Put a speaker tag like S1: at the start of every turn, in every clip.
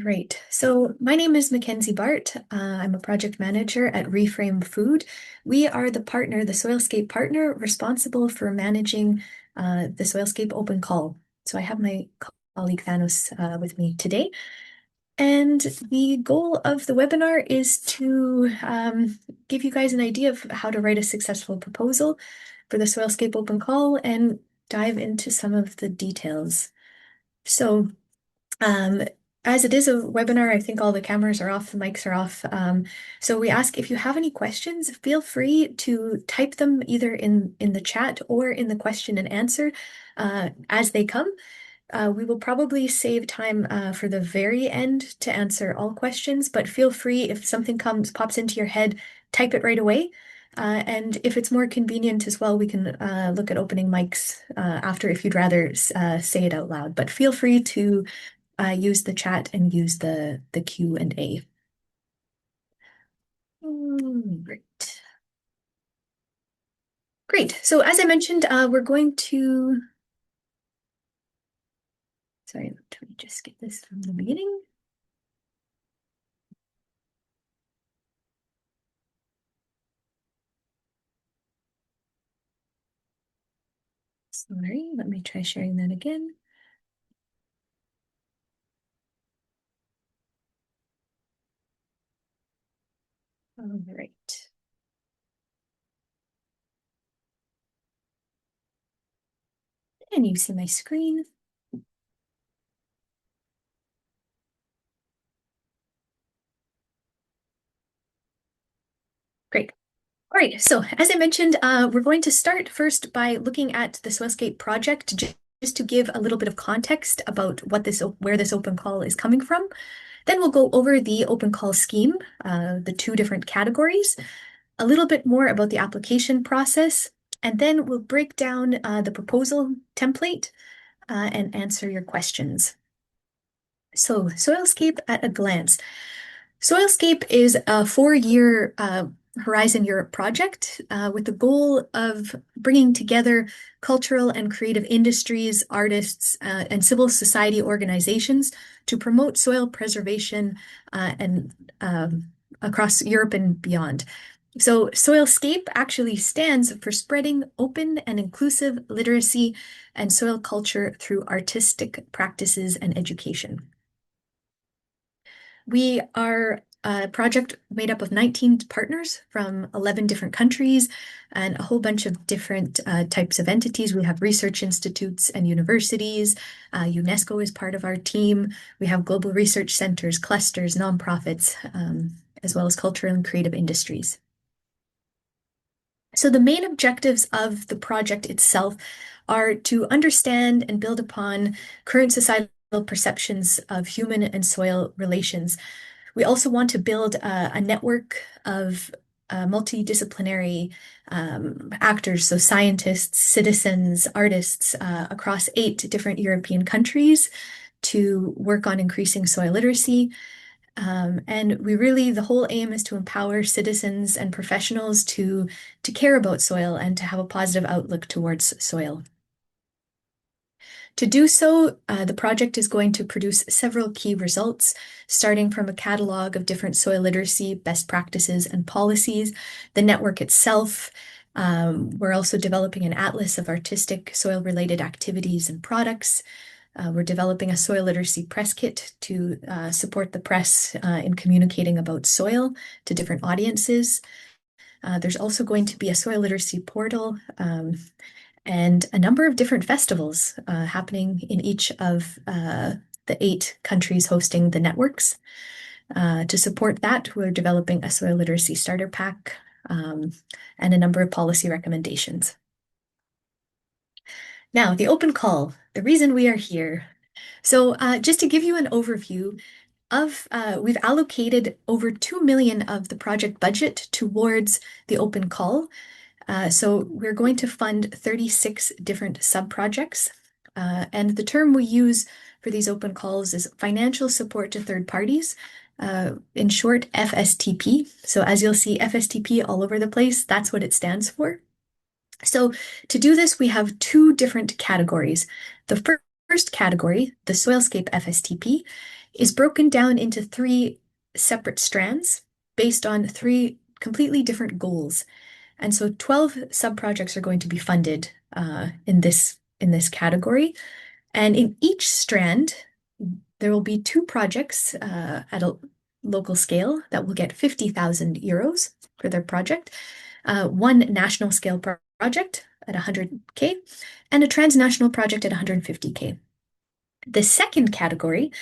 S1: Right. So my name is Mackenzie Bart. I'm a project manager at Reframe Food. We are the partner, the SOILSCAPE partner, responsible for managing the SOILSCAPE Open Call. So I have my colleague Thanos with me today. And the goal of the webinar is to give you guys an idea of how to write a successful proposal for the SOILSCAPE Open Call and dive into some of the details. So um, as it is a webinar, I think all the cameras are off, the mics are off. So we ask if you have any questions, feel free to type them either in the chat or in the question and answer as they come. We will probably save time for the very end to answer all questions, but feel free if something pops into your head, type it right away. And if it's more convenient as well, we can look at opening mics after if you'd rather say it out loud. But feel free to use the chat and use the Q&A. Great. Great. So as I mentioned, we're going to, sorry, let me just get this from the beginning. Sorry, let me try sharing that again. All right. And you see my screen. Great. All right, so as I mentioned, we're going to start first by looking at the SOILSCAPE project, just to give a little bit of context about where this open call is coming from. Then we'll go over the open call scheme, the two different categories, a little bit more about the application process, and then we'll break down the proposal template and answer your questions. So SOILSCAPE at a glance. SOILSCAPE is a 4-year Horizon Europe project with the goal of bringing together cultural and creative industries, artists, and civil society organizations to promote soil preservation and across Europe and beyond. So SOILSCAPE actually stands for spreading open and inclusive literacy and soil culture through artistic practices and education. We are a project made up of 19 partners from 11 different countries and a whole bunch of different types of entities. We have research institutes and universities. UNESCO is part of our team. We have global research centers, clusters, nonprofits, as well as cultural and creative industries. So the main objectives of the project itself are to understand and build upon current societal perceptions of human and soil relations. We also want to build a network of multidisciplinary actors, so scientists, citizens, artists across 8 different European countries to work on increasing soil literacy. And the whole aim is to empower citizens and professionals to care about soil and to have a positive outlook towards soil. To do so, the project is going to produce several key results, starting from a catalog of different soil literacy best practices and policies, the network itself. We're also developing an atlas of artistic soil-related activities and products. We're developing a soil literacy press kit to support the press in communicating about soil to different audiences. There's also going to be a soil literacy portal and a number of different festivals happening in each of the 8 countries hosting the networks. To support that, we're developing a soil literacy starter pack and a number of policy recommendations. Now, the open call, the reason we are here. So just to give you an overview of, we've allocated over 2 million of the project budget towards the open call. So we're going to fund 36 different sub-projects. And the term we use for these open calls is financial support to third parties, in short, FSTP. So as you'll see, FSTP all over the place, that's what it stands for. So to do this, we have 2 different categories. The first category, the SOILSCAPE FSTP, is broken down into three separate strands based on three completely different goals. And so 12 sub-projects are going to be funded in this category. And in each strand, there will be two projects at a local scale that will get 50,000 euros for their project, one national scale project at 100K, and a transnational project at 150K. The second category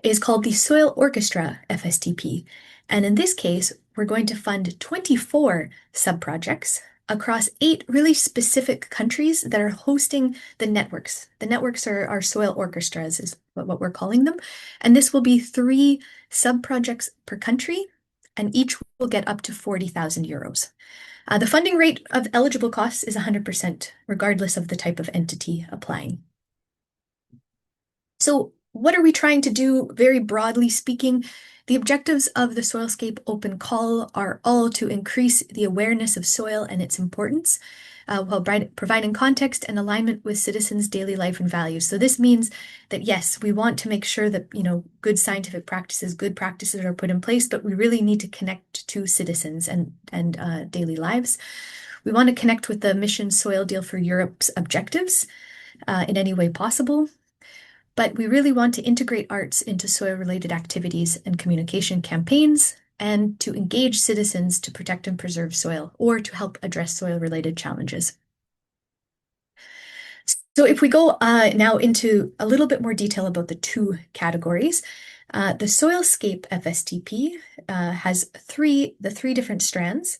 S1: is called the Soil Orchestra FSTP. And in this case, we're going to fund 24 sub-projects across 8 really specific countries that are hosting the networks. The networks are our soil orchestras, is what we're calling them. And this will be 3 sub-projects per country, and each will get up to 40,000 euros. The funding rate of eligible costs is 100%, regardless of the type of entity applying. So what are we trying to do, very broadly speaking? The objectives of the SOILSCAPE Open Call are all to increase the awareness of soil and its importance, while providing context and alignment with citizens' daily life and values. So this means that, yes, we want to make sure that, good scientific practices, good practices are put in place, but we really need to connect to citizens and daily lives. We want to connect with the Mission Soil Deal for Europe's objectives in any way possible. But we really want to integrate arts into soil-related activities and communication campaigns, and to engage citizens to protect and preserve soil, or to help address soil-related challenges. So if we go now into a little bit more detail about the two categories, the SOILSCAPE FSTP has the three different strands.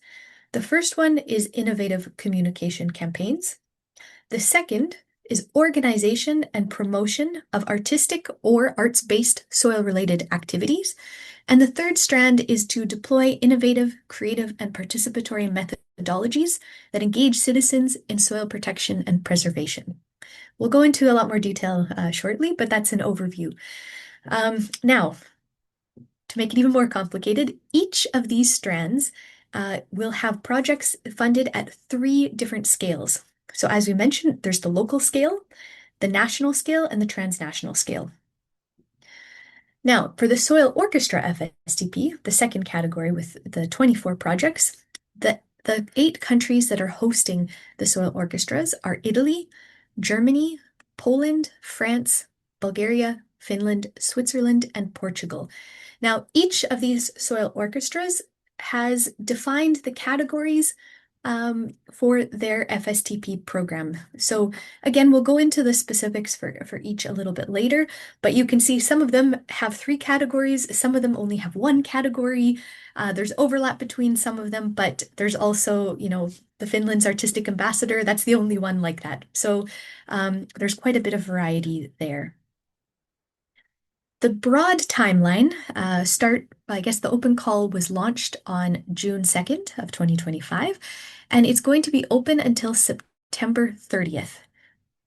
S1: The first one is innovative communication campaigns. The second is organization and promotion of artistic or arts-based soil-related activities. And the third strand is to deploy innovative, creative, and participatory methodologies that engage citizens in soil protection and preservation. We'll go into a lot more detail shortly, but that's an overview. Now, to make it even more complicated, each of these strands will have projects funded at 3 different scales. So as we mentioned, there's the local scale, the national scale, and the transnational scale. Now, for the Soil Orchestra FSTP, the second category with the 24 projects, the 8 countries that are hosting the soil orchestras are Italy, Germany, Poland, France, Bulgaria, Finland, Switzerland, and Portugal. Now, each of these soil orchestras has defined the categories for their FSTP program. So again, we'll go into the specifics for each a little bit later, but you can see some of them have 3 categories, some of them only have 1 category. There's overlap between some of them, but there's also, the Finland's artistic ambassador, that's the only one like that. So there's quite a bit of variety there. The broad timeline I guess the open call was launched on June 2nd of 2025, and it's going to be open until September 30th.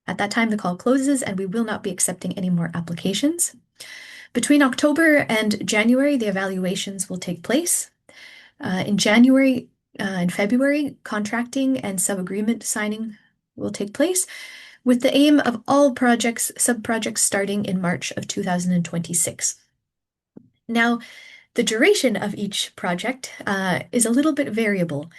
S1: At that time, the call closes and we will not be accepting any more applications. Between October and January, the evaluations will take place. In January and February, contracting and sub-agreement signing will take place, with the aim of all sub-projects starting in March of 2026. Now, the duration of each project is a little bit variable.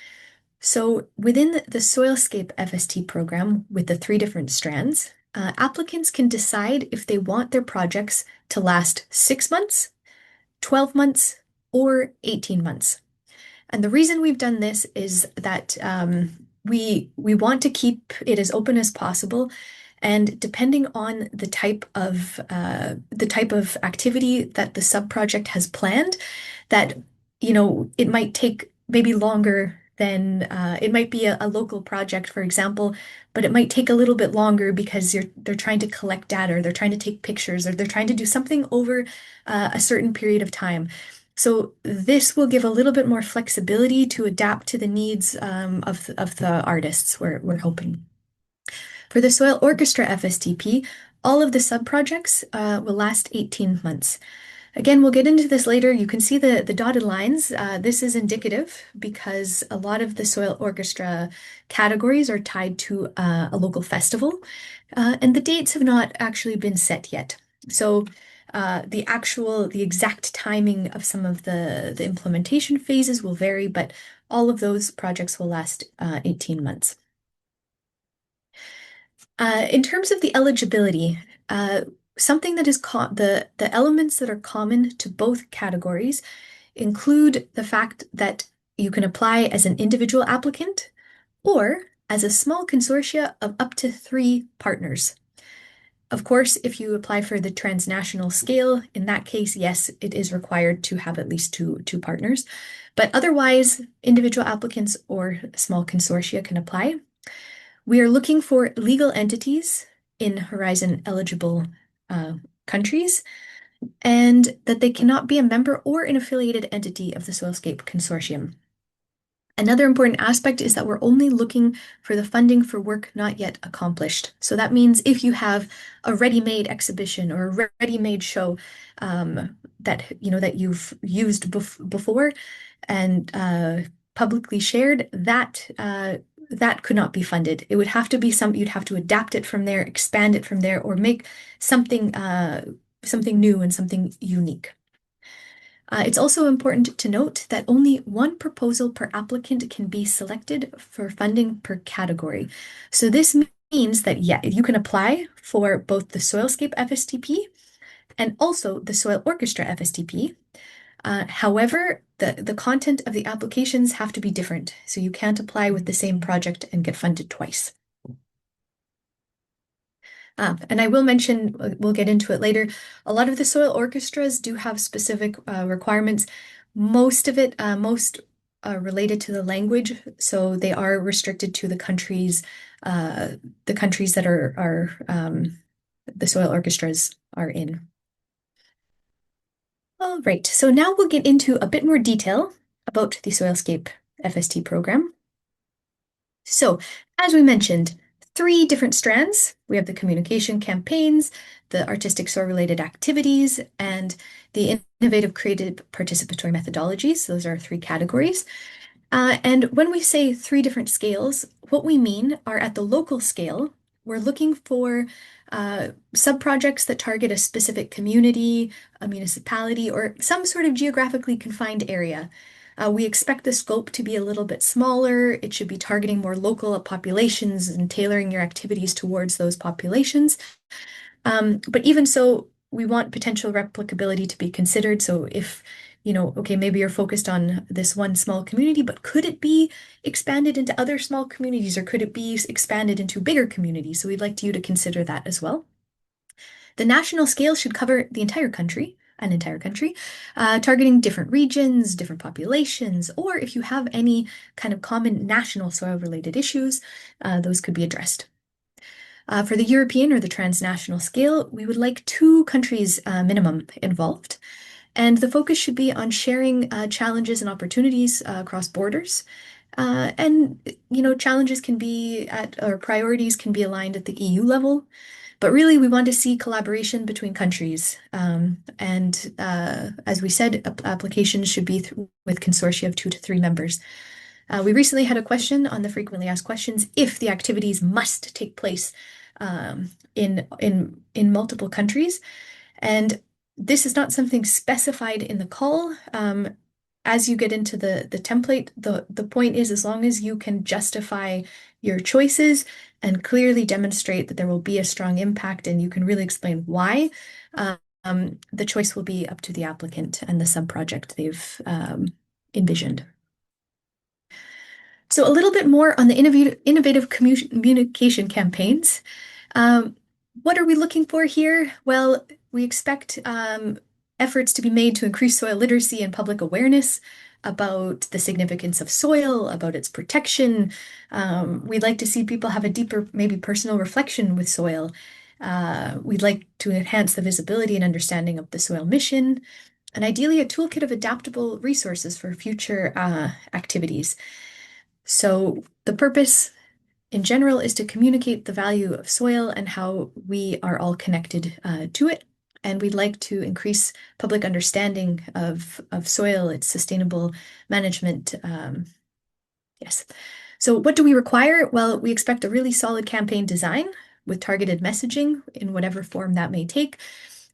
S1: So within the SOILSCAPE FST program with the 3 different strands, applicants can decide if they want their projects to last 6 months, 12 months, or 18 months. And the reason we've done this is that we want to keep it as open as possible, and depending on the type of activity that the sub-project has planned, that it might take maybe longer than it might be a local project, for example, but it might take a little bit longer because they're trying to collect data, or they're trying to take pictures, or they're trying to do something over a certain period of time. So this will give a little bit more flexibility to adapt to the needs of the artists, we're hoping. For the Soil Orchestra FSTP, all of the sub-projects will last 18 months. Again, we'll get into this later. You can see the dotted lines. This is indicative because a lot of the Soil Orchestra categories are tied to a local festival, and the dates have not actually been set yet. So The exact timing of some of the implementation phases will vary, but all of those projects will last 18 months. In terms of the eligibility, something that is the elements that are common to both categories include the fact that you can apply as an individual applicant or as a small consortia of up to 3 partners. Of course, if you apply for the transnational scale, in that case, yes, it is required to have at least two partners. But otherwise, individual applicants or small consortia can apply. We are looking for legal entities in Horizon eligible countries, and that they cannot be a member or an affiliated entity of the Soilscape Consortium. Another important aspect is that we're only looking for the funding for work not yet accomplished. So that means if you have a ready-made exhibition or a ready-made show that you've used before and publicly shared, that could not be funded. It would have to be you'd have to adapt it from there, expand it from there, or make something new and something unique. It's also important to note that only one proposal per applicant can be selected for funding per category. So this means that, yeah, you can apply for both the Soilscape FSTP and also the Soil Orchestra FSTP. However, the content of the applications have to be different. So you can't apply with the same project and get funded twice. And I will mention, we'll get into it later, a lot of the soil orchestras do have specific requirements. Most related to the language, so they are restricted to the countries that are the soil orchestras are in. All right, so now we'll get into a bit more detail about the Soilscape FST program. So, as we mentioned, 3 different strands. We have the communication campaigns, the artistic soil-related activities, and the innovative creative participatory methodologies. Those are 3 categories. And when we say 3 different scales, what we mean are at the local scale, we're looking for sub-projects that target a specific community, a municipality, or some sort of geographically confined area. We expect the scope to be a little bit smaller. It should be targeting more local populations and tailoring your activities towards those populations. But even so, we want potential replicability to be considered. So if, okay, maybe you're focused on this one small community, but could it be expanded into other small communities, or could it be expanded into bigger communities? So we'd like you to consider that as well. The national scale should cover the entire country, targeting different regions, different populations, or if you have any kind of common national soil-related issues, those could be addressed. For the European or the transnational scale, we would like 2 countries minimum involved. And the focus should be on sharing challenges and opportunities across borders. Challenges can be or priorities can be aligned at the EU level. But really, we want to see collaboration between countries. As we said, applications should be with consortia of 2 to 3 members. We recently had a question on the frequently asked questions if the activities must take place in multiple countries. And this is not something specified in the call. As you get into the template, the point is, as long as you can justify your choices and clearly demonstrate that there will be a strong impact and you can really explain why, the choice will be up to the applicant and the sub-project they've envisioned. So a little bit more on the innovative communication campaigns. What are we looking for here? Well, we expect efforts to be made to increase soil literacy and public awareness about the significance of soil, about its protection. We'd like to see people have a deeper, maybe personal reflection with soil. We'd like to enhance the visibility and understanding of the soil mission, and ideally a toolkit of adaptable resources for future activities. So the purpose in general is to communicate the value of soil and how we are all connected to it. And we'd like to increase public understanding of soil, its sustainable management. Yes. So what do we require? Well, we expect a really solid campaign design with targeted messaging in whatever form that may take.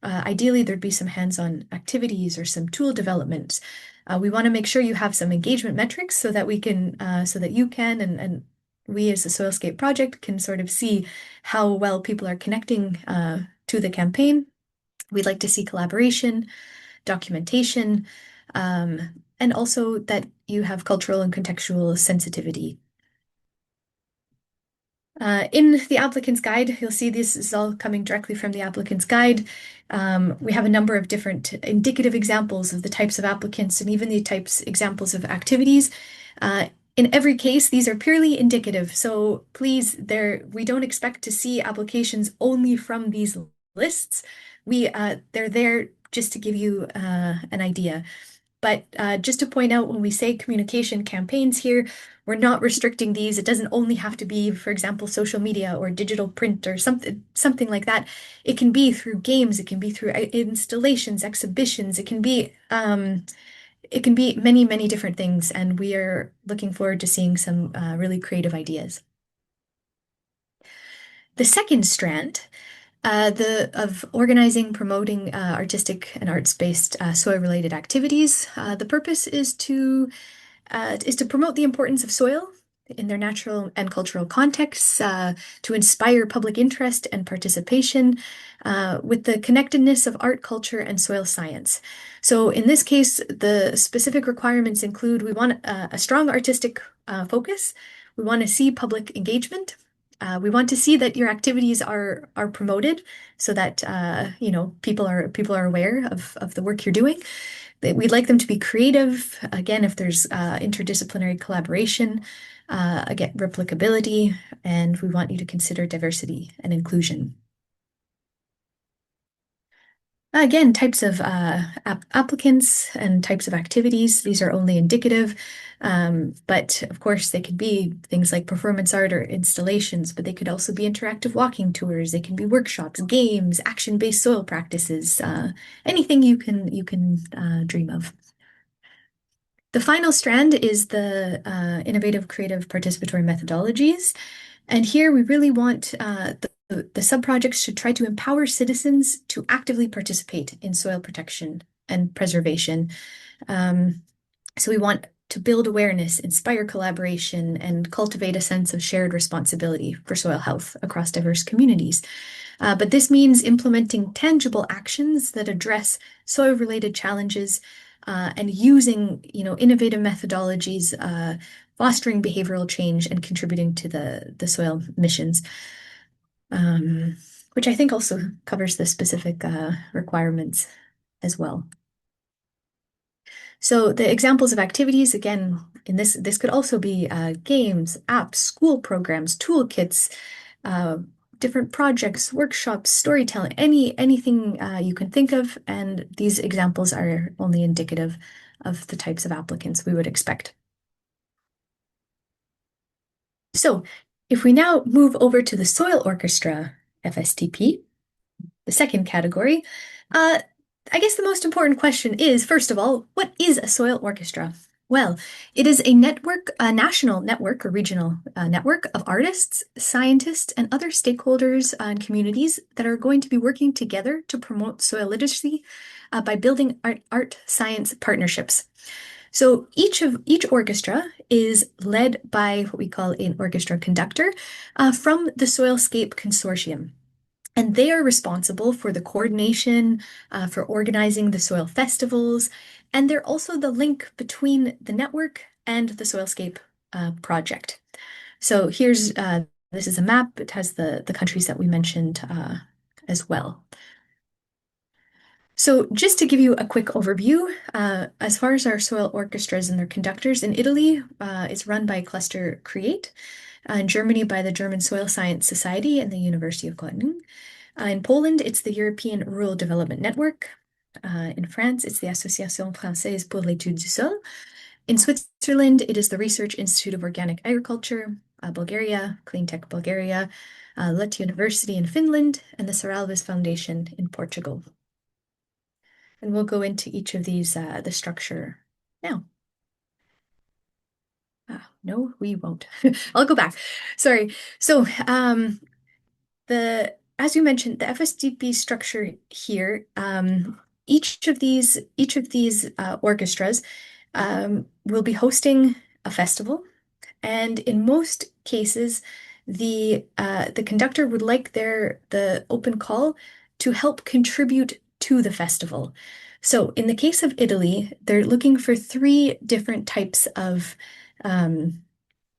S1: ideally, there'd be some hands-on activities or some tool development. We want to make sure you have some engagement metrics so that we can, so that you can, and we as the Soilscape project can sort of see how well people are connecting to the campaign. We'd like to see collaboration, documentation, and also that you have cultural and contextual sensitivity. In the applicant's guide, you'll see this is all coming directly from the applicant's guide. We have a number of different indicative examples of the types of applicants and even the types examples of activities. In every case, these are purely indicative. So please, we don't expect to see applications only from these lists. They're there just to give you an idea. But just to point out, when we say communication campaigns here, we're not restricting these. It doesn't only have to be, for example, social media or digital print or something like that. It can be through games. It can be through installations, exhibitions. It can be many, many different things. And we are looking forward to seeing some really creative ideas. The second strand of organizing, promoting artistic and arts-based soil-related activities. The purpose is to promote the importance of soil in their natural and cultural contexts, to inspire public interest and participation with the connectedness of art, culture, and soil science. So in this case, the specific requirements include we want a strong artistic focus. We want to see public engagement. We want to see that your activities are promoted so that people are aware of the work you're doing. We'd like them to be creative. Again, if there's interdisciplinary collaboration, again, replicability, and we want you to consider diversity and inclusion. Again, types of applicants and types of activities. These are only indicative, but of course they could be things like performance art or installations, but they could also be interactive walking tours. They can be workshops, games, action-based soil practices, anything you can dream of. The final strand is the innovative, creative, participatory methodologies. And here we really want the sub-projects should try to empower citizens to actively participate in soil protection and preservation. So we want to build awareness, inspire collaboration, and cultivate a sense of shared responsibility for soil health across diverse communities. But this means implementing tangible actions that address soil-related challenges and using, innovative methodologies, fostering behavioral change and contributing to the soil missions, which I think also covers the specific requirements as well. So the examples of activities, again, in this could also be games, apps, school programs, toolkits, different projects, workshops, storytelling, anything you can think of. And these examples are only indicative of the types of applicants we would expect. So if we now move over to the Soil Orchestra FSTP, the second category, I guess the most important question is, first of all, what is a soil orchestra? Well, it is a network, a national network or regional network of artists, scientists, and other stakeholders and communities that are going to be working together to promote soil literacy by building art science partnerships. So each orchestra is led by what we call an orchestra conductor from the SOILSCAPE consortium. And they are responsible for the coordination, for organizing the soil festivals, and they're also the link between the network and the Soilscape project. So here's, this is a map. It has the countries that we mentioned as well. So just to give you a quick overview, as far as our soil orchestras and their conductors, in Italy, it's run by Cluster Create, in Germany by the German Soil Science Society and the University of Groningen. In Poland, it's the European Rural Development Network. In France, it's the Association Française pour l'étude du sol. In Switzerland, it is the Research Institute of Organic Agriculture. Bulgaria, Cleantech Bulgaria, Lett University in Finland, and the Serralves Foundation in Portugal. And we'll go into each of these, the structure now. No, we won't. I'll go back. Sorry. So the as you mentioned, the FSTP structure here, each of these orchestras will be hosting a festival, and in most cases, the conductor would like the open call to help contribute to the festival. So in the case of Italy, they're looking for um,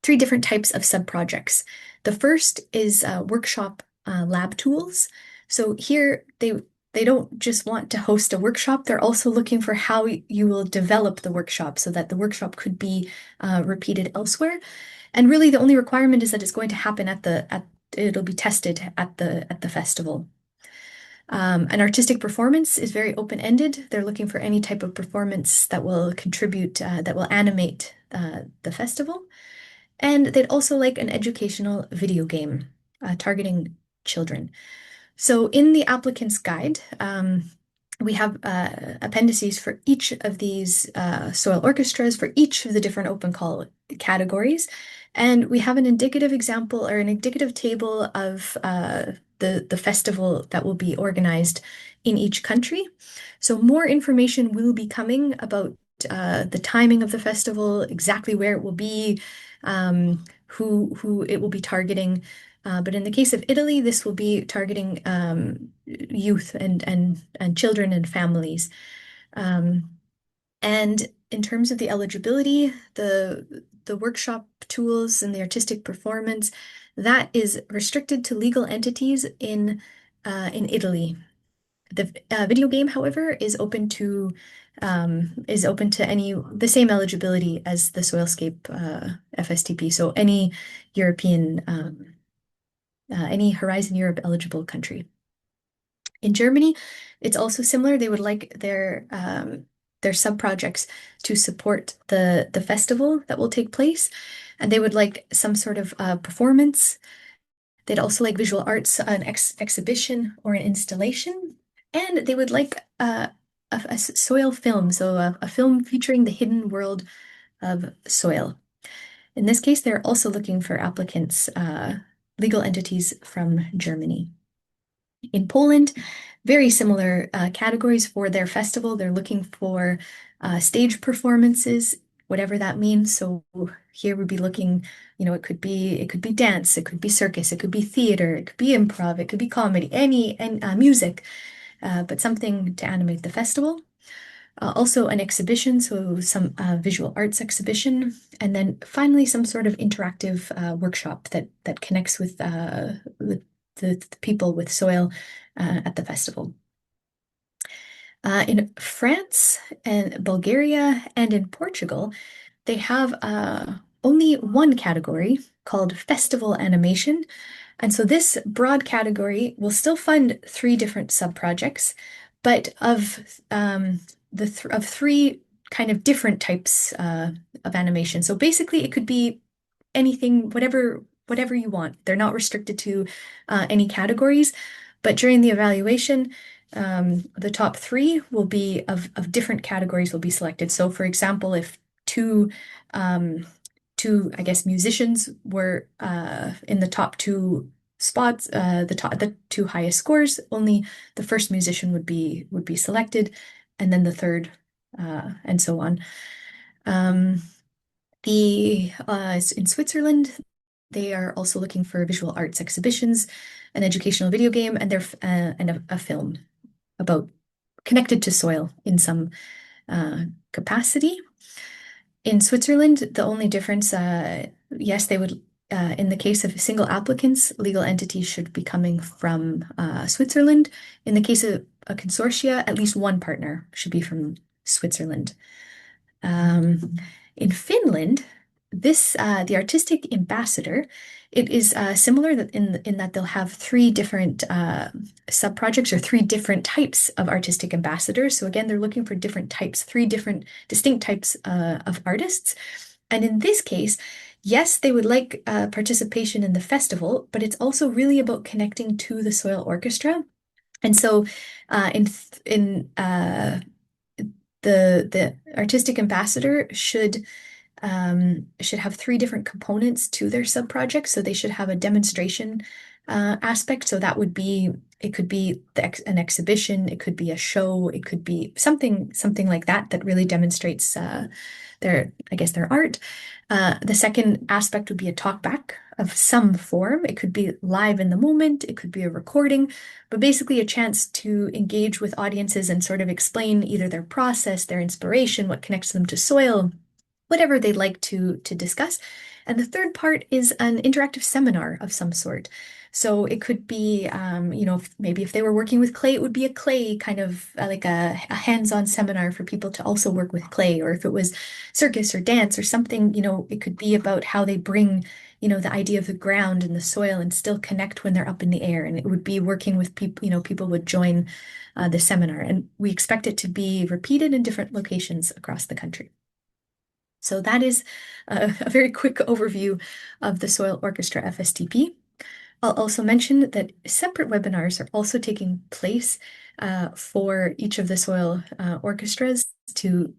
S1: three different types of sub-projects. The first is workshop lab tools. So here they don't just want to host a workshop, they're also looking for how you will develop the workshop so that the workshop could be repeated elsewhere. And really the only requirement is that it's going to happen it'll be tested at the festival. An artistic performance is very open-ended. They're looking for any type of performance that will contribute, that will animate the festival. And they'd also like an educational video game targeting children. So in the applicant's guide, we have appendices for each of these soil orchestras for each of the different open call categories. And we have an indicative example or an indicative table of the festival that will be organized in each country. So more information will be coming about the timing of the festival, exactly where it will be, who it will be targeting. But in the case of Italy, this will be targeting youth and children and families. Um, and in terms of the eligibility, the workshop tools and the artistic performance, that is restricted to legal entities in Italy. The video game, however, is open to the same eligibility as the Soilscape FSTP. So European any Horizon Europe eligible country. In Germany, it's also similar. They would like their sub-projects to support the festival that will take place, and they would like some sort of performance. They'd also like visual arts, an exhibition or an installation, and they would like a soil film, so a film featuring the hidden world of soil. In this case, they're also looking for applicants, legal entities from Germany. In Poland, very similar categories for their festival. They're looking for stage performances, whatever that means. So here we'd be looking, it could be dance, it could be circus, it could be theater, it could be improv, it could be comedy, and music, but something to animate the festival. Also an exhibition, so some visual arts exhibition, and then finally some sort of interactive workshop that connects with the people with soil at the festival. In France and Bulgaria and in Portugal, they have only one category called festival animation. And so this broad category will still fund three different sub-projects, but of three kind of different types of animation. So basically, it could be anything, whatever you want. They're not restricted to any categories, but during the evaluation, the top three will be of different categories will be selected. So, for example, if um, I guess, musicians were in the top two spots, the two highest scores, only the first musician would be selected, and then the third, and so on. Um, in Switzerland, they are also looking for visual arts exhibitions, an educational video game, and a film about connected to soil in some capacity. In Switzerland, the only difference, yes, they would, in the case of single applicants, legal entities should be coming from Switzerland. In the case of a consortia, at least one partner should be from Switzerland. In Finland, the artistic ambassador, it is similar in that they'll have three different sub-projects or three different types of artistic ambassadors. So again, they're looking for three different distinct types of artists. And in this case, yes, they would like participation in the festival, but it's also really about connecting to the soil orchestra. And so the artistic ambassador should have three different components to their sub-project. So they should have a demonstration aspect. So that would be, it could be an exhibition, it could be a show, it could be something like that that really demonstrates I guess, their art. The second aspect would be a talkback of some form. It could be live in the moment, it could be a recording, but basically a chance to engage with audiences and sort of explain either their process, their inspiration, what connects them to soil, whatever they'd like to discuss. And the third part is an interactive seminar of some sort. So it could be, maybe if they were working with clay, it would be a clay kind of like a hands-on seminar for people to also work with clay. Or if it was circus or dance or something, it could be about how they bring, the idea of the ground and the soil and still connect when they're up in the air. And it would be working with people, people would join the seminar. And we expect it to be repeated in different locations across the country. So that is a very quick overview of the Soil Orchestra FSTP. I'll also mention that separate webinars are also taking place for each of the soil orchestras to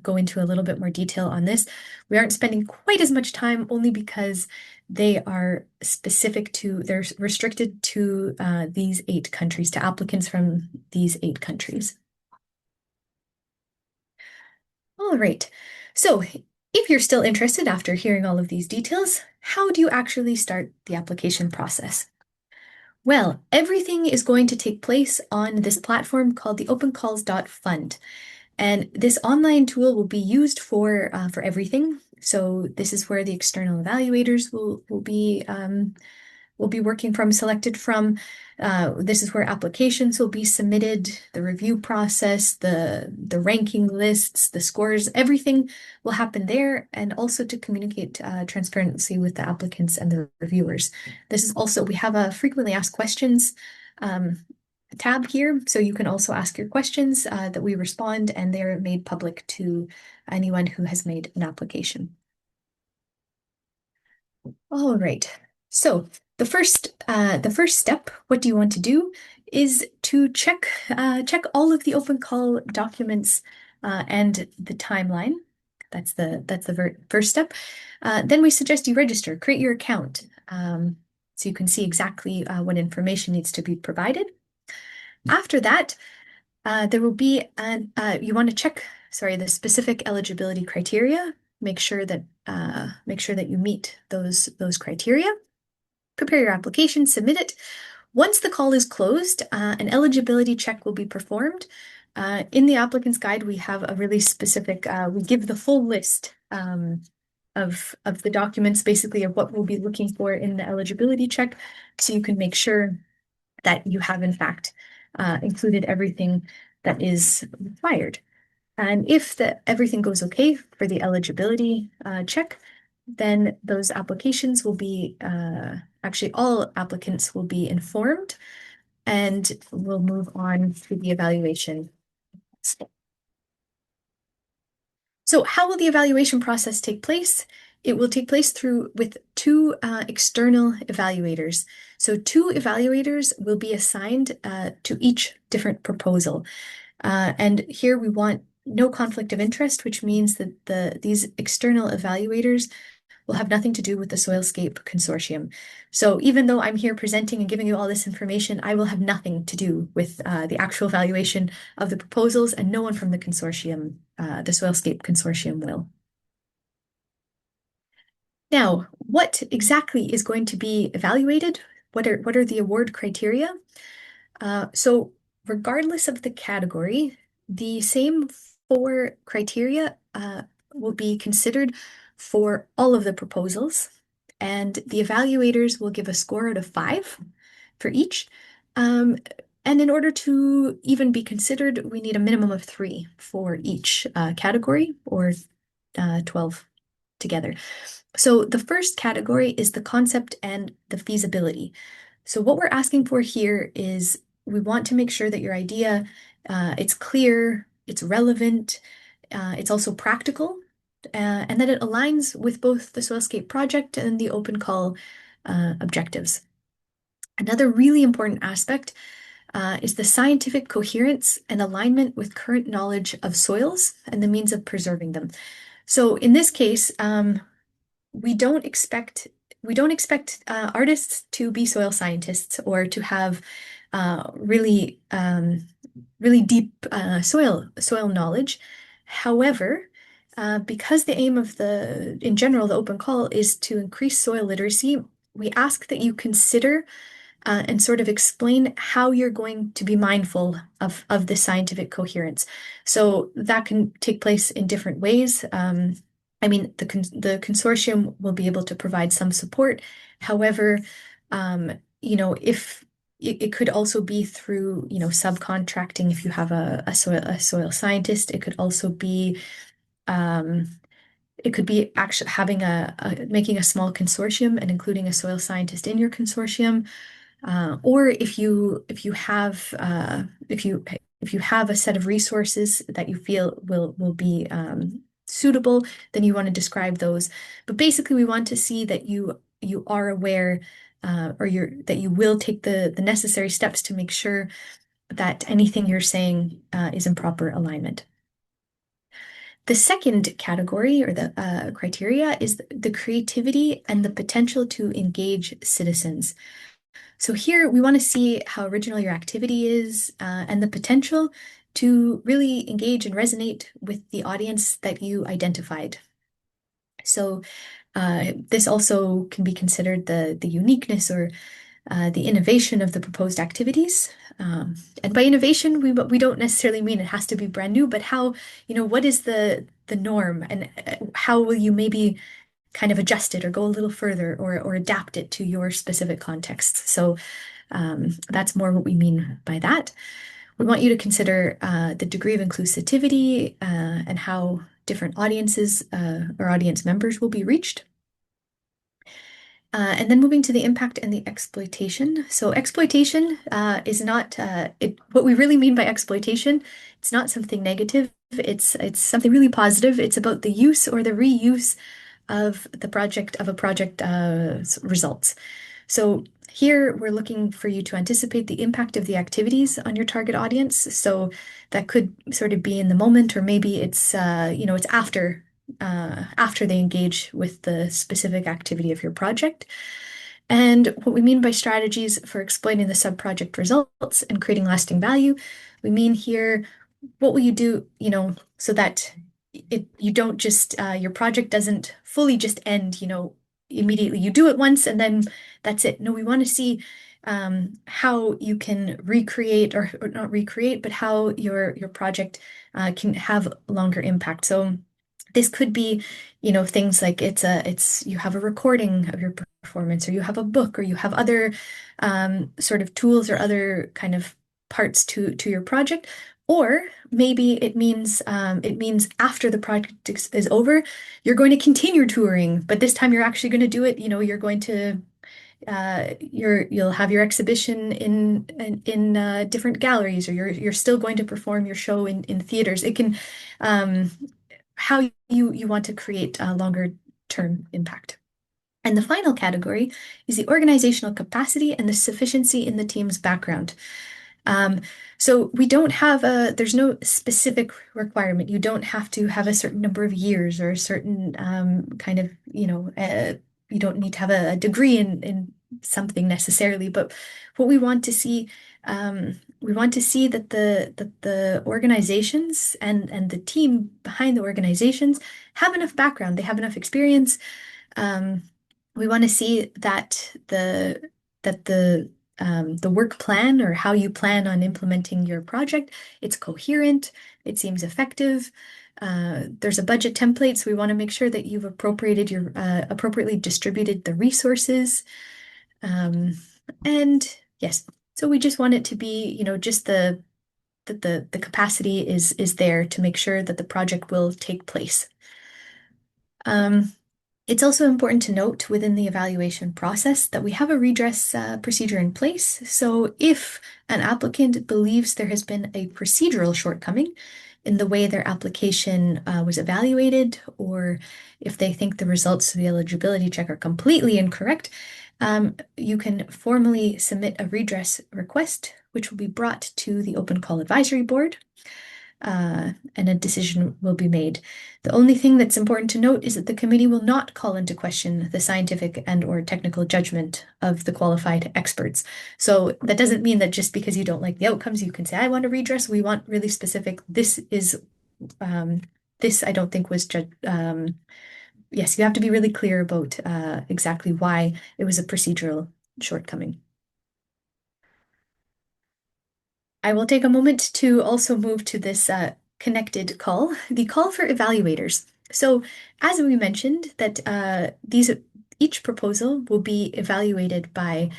S1: go into a little bit more detail on this. We aren't spending quite as much time only because they are they're restricted to these 8 countries, to applicants from these 8 countries. All right. So if you're still interested after hearing all of these details, how do you actually start the application process? Well, everything is going to take place on this platform called the opencalls.fund. And this online tool will be used for everything. So this is where the external evaluators will be working from, selected from. This is where applications will be submitted, the review process, the ranking lists, the scores, everything will happen there, and also to communicate transparency with the applicants and the reviewers. This is also, we have a frequently asked questions tab here, so you can also ask your questions that we respond, and they're made public to anyone who has made an application. All right. So the first step, what do you want to do, is to check all of the open call documents and the timeline. That's the first step. Then we suggest you register, create your account, so you can see exactly what information needs to be provided. After that, there will be you want to check, the specific eligibility criteria. Make sure that you meet those criteria. Prepare your application, submit it. Once the call is closed, an eligibility check will be performed. In the applicant's guide, we have a really specific, we give the full list of the documents, basically, of what we'll be looking for in the eligibility check, so you can make sure that you have, in fact, included everything that is required. And if everything goes okay for the eligibility check, then those applications will be, actually all applicants will be informed, and we'll move on to the evaluation. So how will the evaluation process take place? It will take place with 2 external evaluators. So 2 evaluators will be assigned to each different proposal. And here we want no conflict of interest, which means that these external evaluators will have nothing to do with the SOILSCAPE consortium. So even though I'm here presenting and giving you all this information, I will have nothing to do with the actual valuation of the proposals, and no one from the consortium, the SOILSCAPE consortium, will. Now, what exactly is going to be evaluated? What are the award criteria? So regardless of the category, the same 4 criteria will be considered for all of the proposals, and the evaluators will give a score out of 5 for each. And in order to even be considered, we need a minimum of 3 for each category, or 12 together. So the first category is the concept and the feasibility. So what we're asking for here is, we want to make sure that your idea, it's clear, it's relevant, it's also practical, and that it aligns with both the SOILSCAPE project and the open call objectives. Another really important aspect is the scientific coherence and alignment with current knowledge of soils and the means of preserving them. So in this case, we don't expect we don't expect artists to be soil scientists or to have really deep soil knowledge. However, because the aim of in general, the open call is to increase soil literacy, we ask that you consider and sort of explain how you're going to be mindful of the scientific coherence. So that can take place in different ways. I mean, the consortium will be able to provide some support. However, if it could also be through, subcontracting if you have a soil scientist. It could also be um, it could be actually having making a small consortium and including a soil scientist in your consortium. Or if you have a set of resources that you feel will be suitable, then you want to describe those. But basically, we want to see that you are aware that you will take the necessary steps to make sure that anything you're saying is in proper alignment. The second category or the criteria is the creativity and the potential to engage citizens. So here we want to see how original your activity is and the potential to really engage and resonate with the audience that you identified. So this also can be considered the uniqueness or the innovation of the proposed activities. And by innovation, we don't necessarily mean it has to be brand new, but how, what is the norm and how will you maybe kind of adjust it or go a little further or adapt it to your specific context. So that's more what we mean by that. We want you to consider the degree of inclusivity and how different audiences or audience members will be reached. And then moving to the impact and the exploitation. So exploitation is not what we really mean by exploitation. It's not something negative. It's something really positive. It's about the use or the reuse of a project results. So here we're looking for you to anticipate the impact of the activities on your target audience. So that could sort of be in the moment, or maybe it's it's after they engage with the specific activity of your project. And what we mean by strategies for exploiting the sub-project results and creating lasting value, we mean here, what will you do, so that you don't just your project doesn't fully just end, immediately. You do it once and then that's it. No, we want to see how you can recreate or not recreate, but how your project can have longer impact. So this could be, things like you have a recording of your performance, or you have a book, or you have other sort of tools or other kind of parts to your project. Or maybe it means after the project is over, you're going to continue touring, but this time you're actually going to do it. You're going to you'll have your exhibition in different galleries, or you're still going to perform your show in theaters. It can how you want to create a longer term impact. And the final category is the organizational capacity and the sufficiency in the team's background. So we don't have there's no specific requirement. You don't have to have a certain number of years or a certain kind of, you don't need to have a degree in something necessarily. But what we want to see that the organizations and the team behind the organizations have enough background, they have enough experience. We want to see that the work plan or how you plan on implementing your project, it's coherent, it seems effective. There's a budget template, so we want to make sure that you've appropriately distributed the resources. And yes, so we just want it to be, just the capacity is there to make sure that the project will take place. It's also important to note within the evaluation process that we have a redress procedure in place. So if an applicant believes there has been a procedural shortcoming in the way their application was evaluated, or if they think the results of the eligibility check are completely incorrect, you can formally submit a redress request, which will be brought to the Open Call Advisory Board. and a decision will be made. The only thing that's important to note is that the committee will not call into question the scientific and/or technical judgment of the qualified experts. So that doesn't mean that just because you don't like the outcomes, you can say, I want a redress. We want really specific. Um, this I don't think was judged. Yes, you have to be really clear about exactly why it was a procedural shortcoming. I will take a moment to also move to this connected call, the call for evaluators. So, as we mentioned, that each proposal will be evaluated by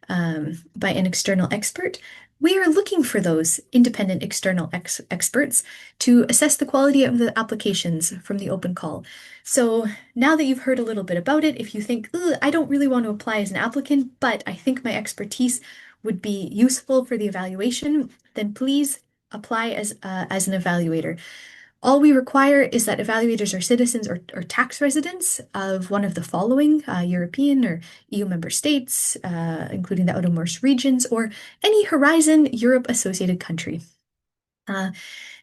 S1: an external expert. We are looking for those independent external experts to assess the quality of the applications from the open call. So now that you've heard a little bit about it, if you think, I don't really want to apply as an applicant, but I think my expertise would be useful for the evaluation, then please apply as an evaluator. All we require is that evaluators are citizens or tax residents of one of the following European or EU member states, including the outermost regions, or any Horizon Europe associated country.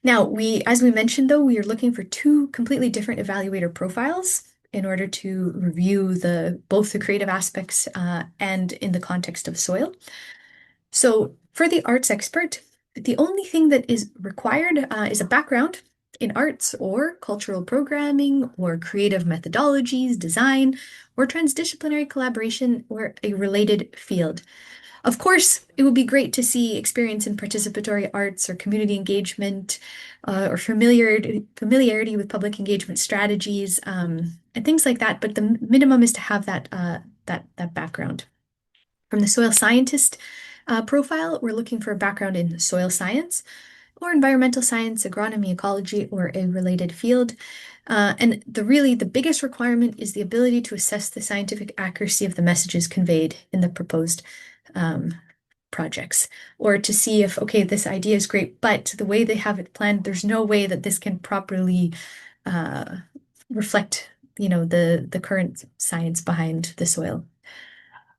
S1: Now, as we mentioned, though, we are looking for two completely different evaluator profiles in order to review both the creative aspects and in the context of soil. So for the arts expert, the only thing that is required is a background in arts or cultural programming or creative methodologies, design, or transdisciplinary collaboration or a related field. Of course, it would be great to see experience in participatory arts or community engagement or familiarity with public engagement strategies and things like that. But the minimum is to have that background. From the soil scientist profile, we're looking for a background in soil science or environmental science, agronomy, ecology, or a related field. And the biggest requirement is the ability to assess the scientific accuracy of the messages conveyed in the proposed projects, or to see if, okay, this idea is great, but the way they have it planned, there's no way that this can properly reflect, the current science behind the soil.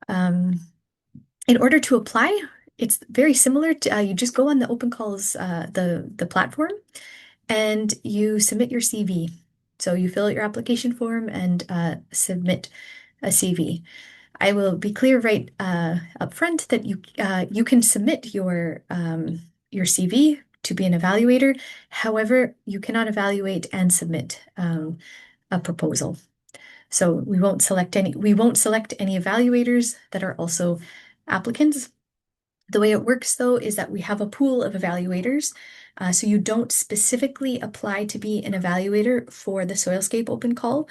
S1: In order to apply, it's very similar to you just go on the Open Calls the platform and you submit your CV. So you fill out your application form and submit a CV. I will be clear right up front that you can submit your CV to be an evaluator. However, you cannot evaluate and submit a proposal. So we won't select any evaluators that are also applicants. The way it works, though, is that we have a pool of evaluators. So you don't specifically apply to be an evaluator for the SOILSCAPE Open Call,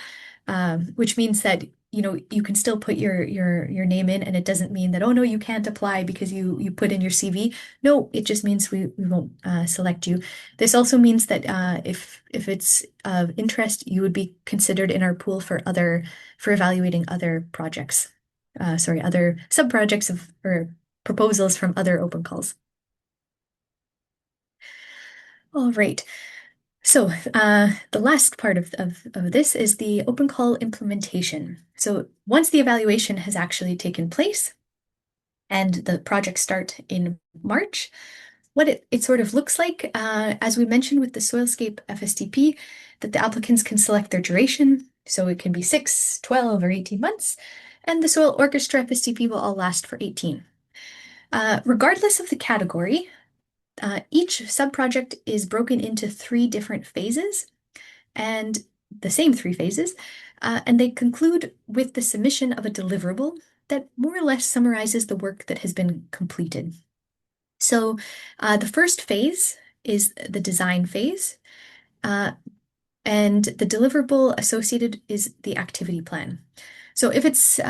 S1: which means that you can still put your name in, and it doesn't mean that, oh no, you can't apply because you put in your CV. No, it just means we won't select you. This also means that if it's of interest, you would be considered in our pool for evaluating other projects. Other sub-projects or proposals from other open calls. All right. So the last part of this is the open call implementation. So once the evaluation has actually taken place and the projects start in March, what it sort of looks like, as we mentioned with the SOILSCAPE FSTP, that the applicants can select their duration. So it can be 6, 12, or 18 months. And the Soil Orchestra FSTP will all last for 18. Regardless of the category, each subproject is broken into 3 different phases, and the same 3 phases, and they conclude with the submission of a deliverable that more or less summarizes the work that has been completed. So the first phase is the design phase, and the deliverable associated is the activity plan. So if it's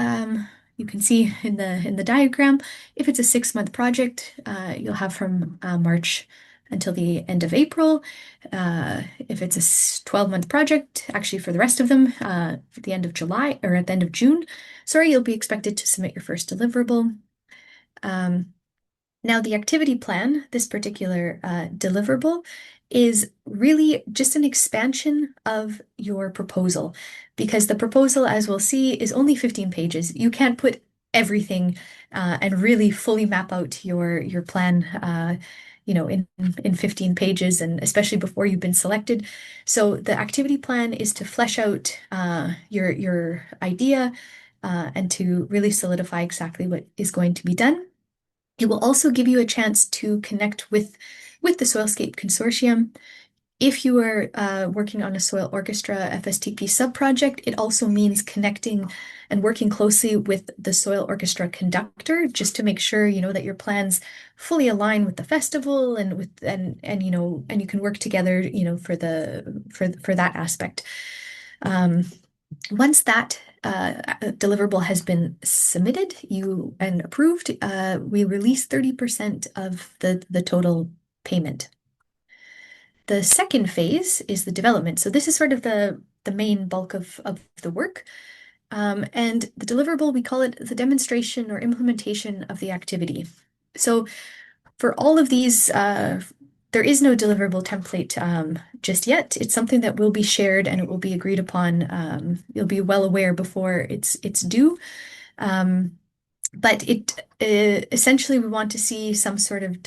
S1: you can see in the diagram, if it's a 6-month project, you'll have from March until the end of April. If it's a 12-month project, actually for the rest of them, at the end of July or at the end of June, you'll be expected to submit your first deliverable. Now, the activity plan, this particular deliverable, is really just an expansion of your proposal, because the proposal, as we'll see, is only 15 pages. You can't put everything and really fully map out your plan, in 15 pages, and especially before you've been selected. So the activity plan is to flesh out your idea and to really solidify exactly what is going to be done. It will also give you a chance to connect with the Soilscape Consortium. If you are working on a Soil Orchestra FSTP subproject, it also means connecting and working closely with the Soil Orchestra conductor, just to make sure, that your plans fully align with the festival and you can work together, for that aspect. Um, Once that deliverable has been submitted and approved, we release 30% of the total payment. The second phase is the development. So this is sort of the main bulk of the work. And the deliverable, we call it the demonstration or implementation of the activity. So for all of these, there is no deliverable template just yet. It's something that will be shared and it will be agreed upon. You'll be well aware before it's due. But essentially, we want to see some sort of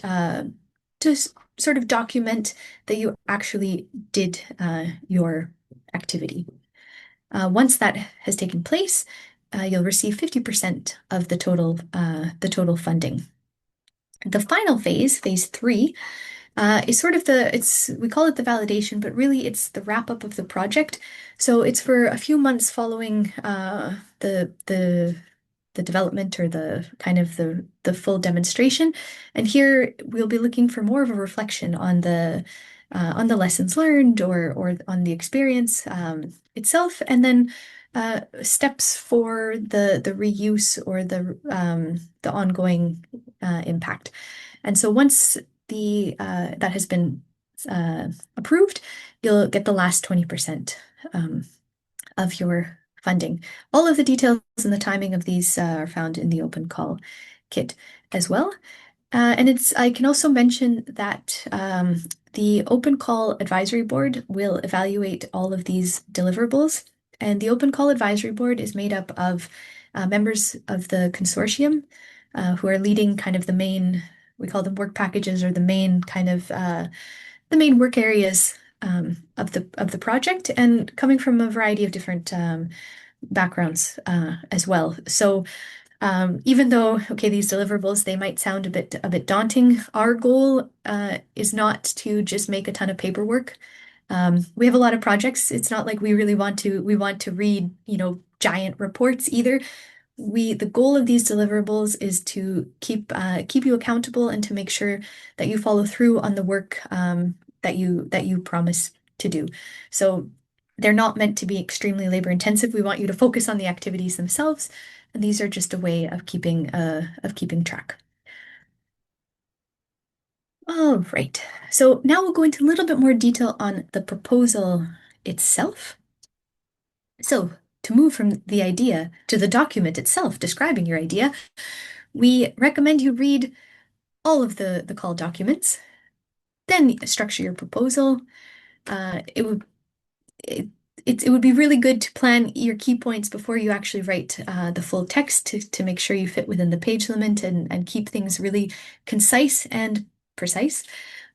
S1: to sort of document that you actually did your activity. Once that has taken place, you'll receive 50% of the total funding. The final phase, phase three, is sort of we call it the validation, but really it's the wrap up of the project. So it's for a few months following the development or the kind of the full demonstration. And here we'll be looking for more of a reflection on the lessons learned or on the experience itself, and then steps for the reuse or the ongoing impact. And so once that has been approved, you'll get the last 20% of your funding. All of the details and the timing of these are found in the open call kit as well. And I can also mention that the Open Call Advisory Board will evaluate all of these deliverables. And the Open Call Advisory Board is made up of members of the consortium who are leading kind of the main, we call them work packages, or the main kind of the main work areas of the project, and coming from a variety of different backgrounds as well. So even though, okay, these deliverables, they might sound a bit daunting, our goal is not to just make a ton of paperwork. We have a lot of projects. It's not like we want to read, giant reports either. The goal of these deliverables is to keep you accountable and to make sure that you follow through on the work that you promise to do. So they're not meant to be extremely labor intensive. We want you to focus on the activities themselves, and these are just a way of keeping track. All right. So now we'll go into a little bit more detail on the proposal itself. So to move from the idea to the document itself describing your idea, we recommend you read all of the call documents, then structure your proposal. It would it would be really good to plan your key points before you actually write the full text to make sure you fit within the page limit and keep things really concise and precise.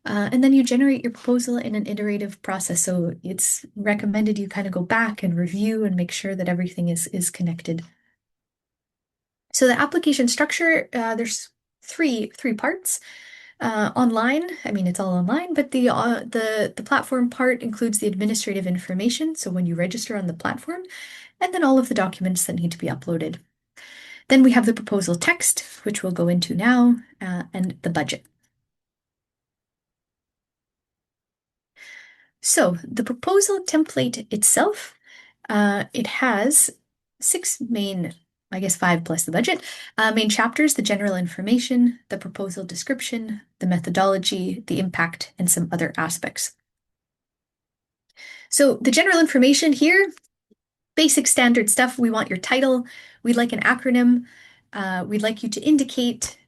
S1: And then you generate your proposal in an iterative process. So it's recommended you kind of go back and review and make sure that everything is connected. So the application structure, there's three parts. Online, I mean, it's all online, but the platform part includes the administrative information. So when you register on the platform, and then all of the documents that need to be uploaded. Then we have the proposal text, which we'll go into now, and the budget. So the proposal template itself, it has six main, I guess five plus the budget, main chapters: the general information, the proposal description, the methodology, the impact, and some other aspects. So the general information here, basic standard stuff. We want your title. We'd like an acronym. We'd like you to indicate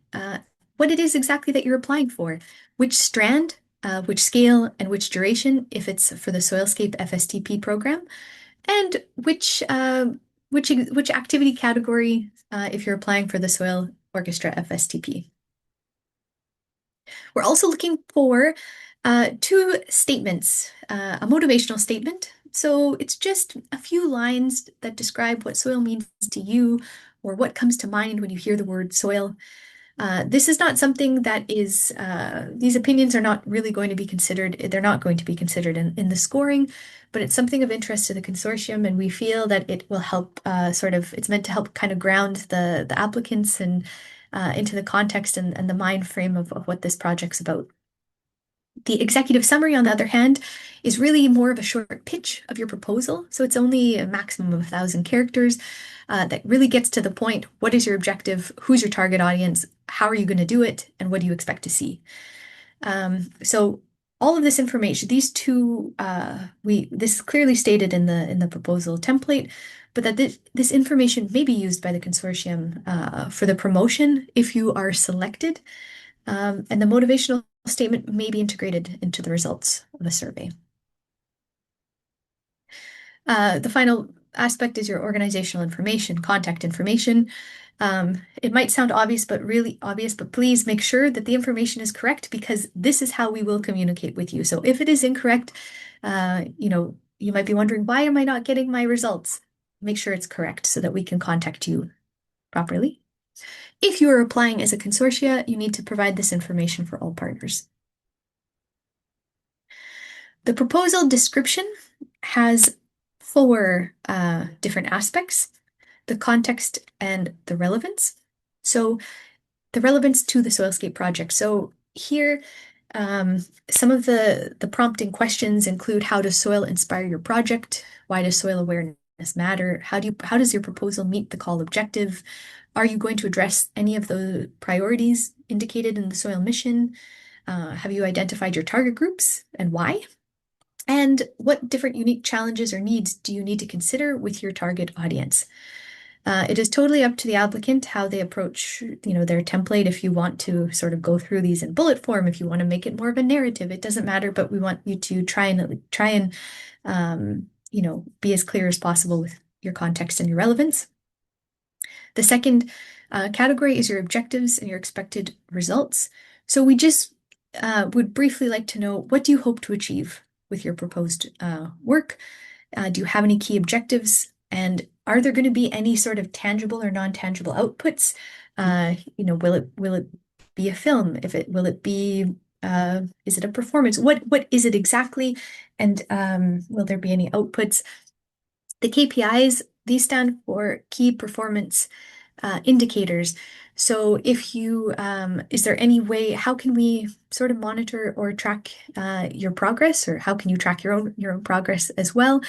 S1: what it is exactly that you're applying for, which strand, which scale, and which duration, if it's for the SOILSCAPE FSTP program, and which activity category if you're applying for the Soil Orchestra FSTP. We're also looking for two statements, a motivational statement. So it's just a few lines that describe what soil means to you or what comes to mind when you hear the word soil. This is not something that is, these opinions are not really going to be considered, they're not going to be considered in the scoring, but it's something of interest to the consortium, and we feel that it will help it's meant to help kind of ground the applicants and into the context and the mind frame of what this project's about. The executive summary, on the other hand, is really more of a short pitch of your proposal. So it's only a maximum of 1,000 characters that really gets to the point. What is your objective? Who's your target audience? How are you going to do it? And what do you expect to see? So all of this information, these two, this is clearly stated in the proposal template, but that this information may be used by the consortium for the promotion if you are selected. And the motivational statement may be integrated into the results of a survey. The final aspect is your organizational information, contact information. It might sound obvious, but really obvious, but please make sure that the information is correct because this is how we will communicate with you. So if it is incorrect, you might be wondering, why am I not getting my results? Make sure it's correct so that we can contact you properly. If you are applying as a consortia, you need to provide this information for all partners. The proposal description has four different aspects: the context and the relevance. So the relevance to the Soilscape project. So here, some of the prompting questions include: how does soil inspire your project? Why does soil awareness matter? How does your proposal meet the call objective? Are you going to address any of the priorities indicated in the soil mission? Have you identified your target groups and why? And what different unique challenges or needs do you need to consider with your target audience? It is totally up to the applicant how they approach, their template. If you want to sort of go through these in bullet form, if you want to make it more of a narrative, it doesn't matter. But we want you to try and be as clear as possible with your context and your relevance. The second category is your objectives and your expected results. So we just would briefly like to know, what do you hope to achieve with your proposed work? Do you have any key objectives? And are there going to be any sort of tangible or non-tangible outputs? Will it be a film? Will it be is it a performance? What is it exactly? And will there be any outputs? The KPIs, these stand for key performance indicators. So if you, is there any way, how can we sort of monitor or track your progress, or how can you track your own progress as well?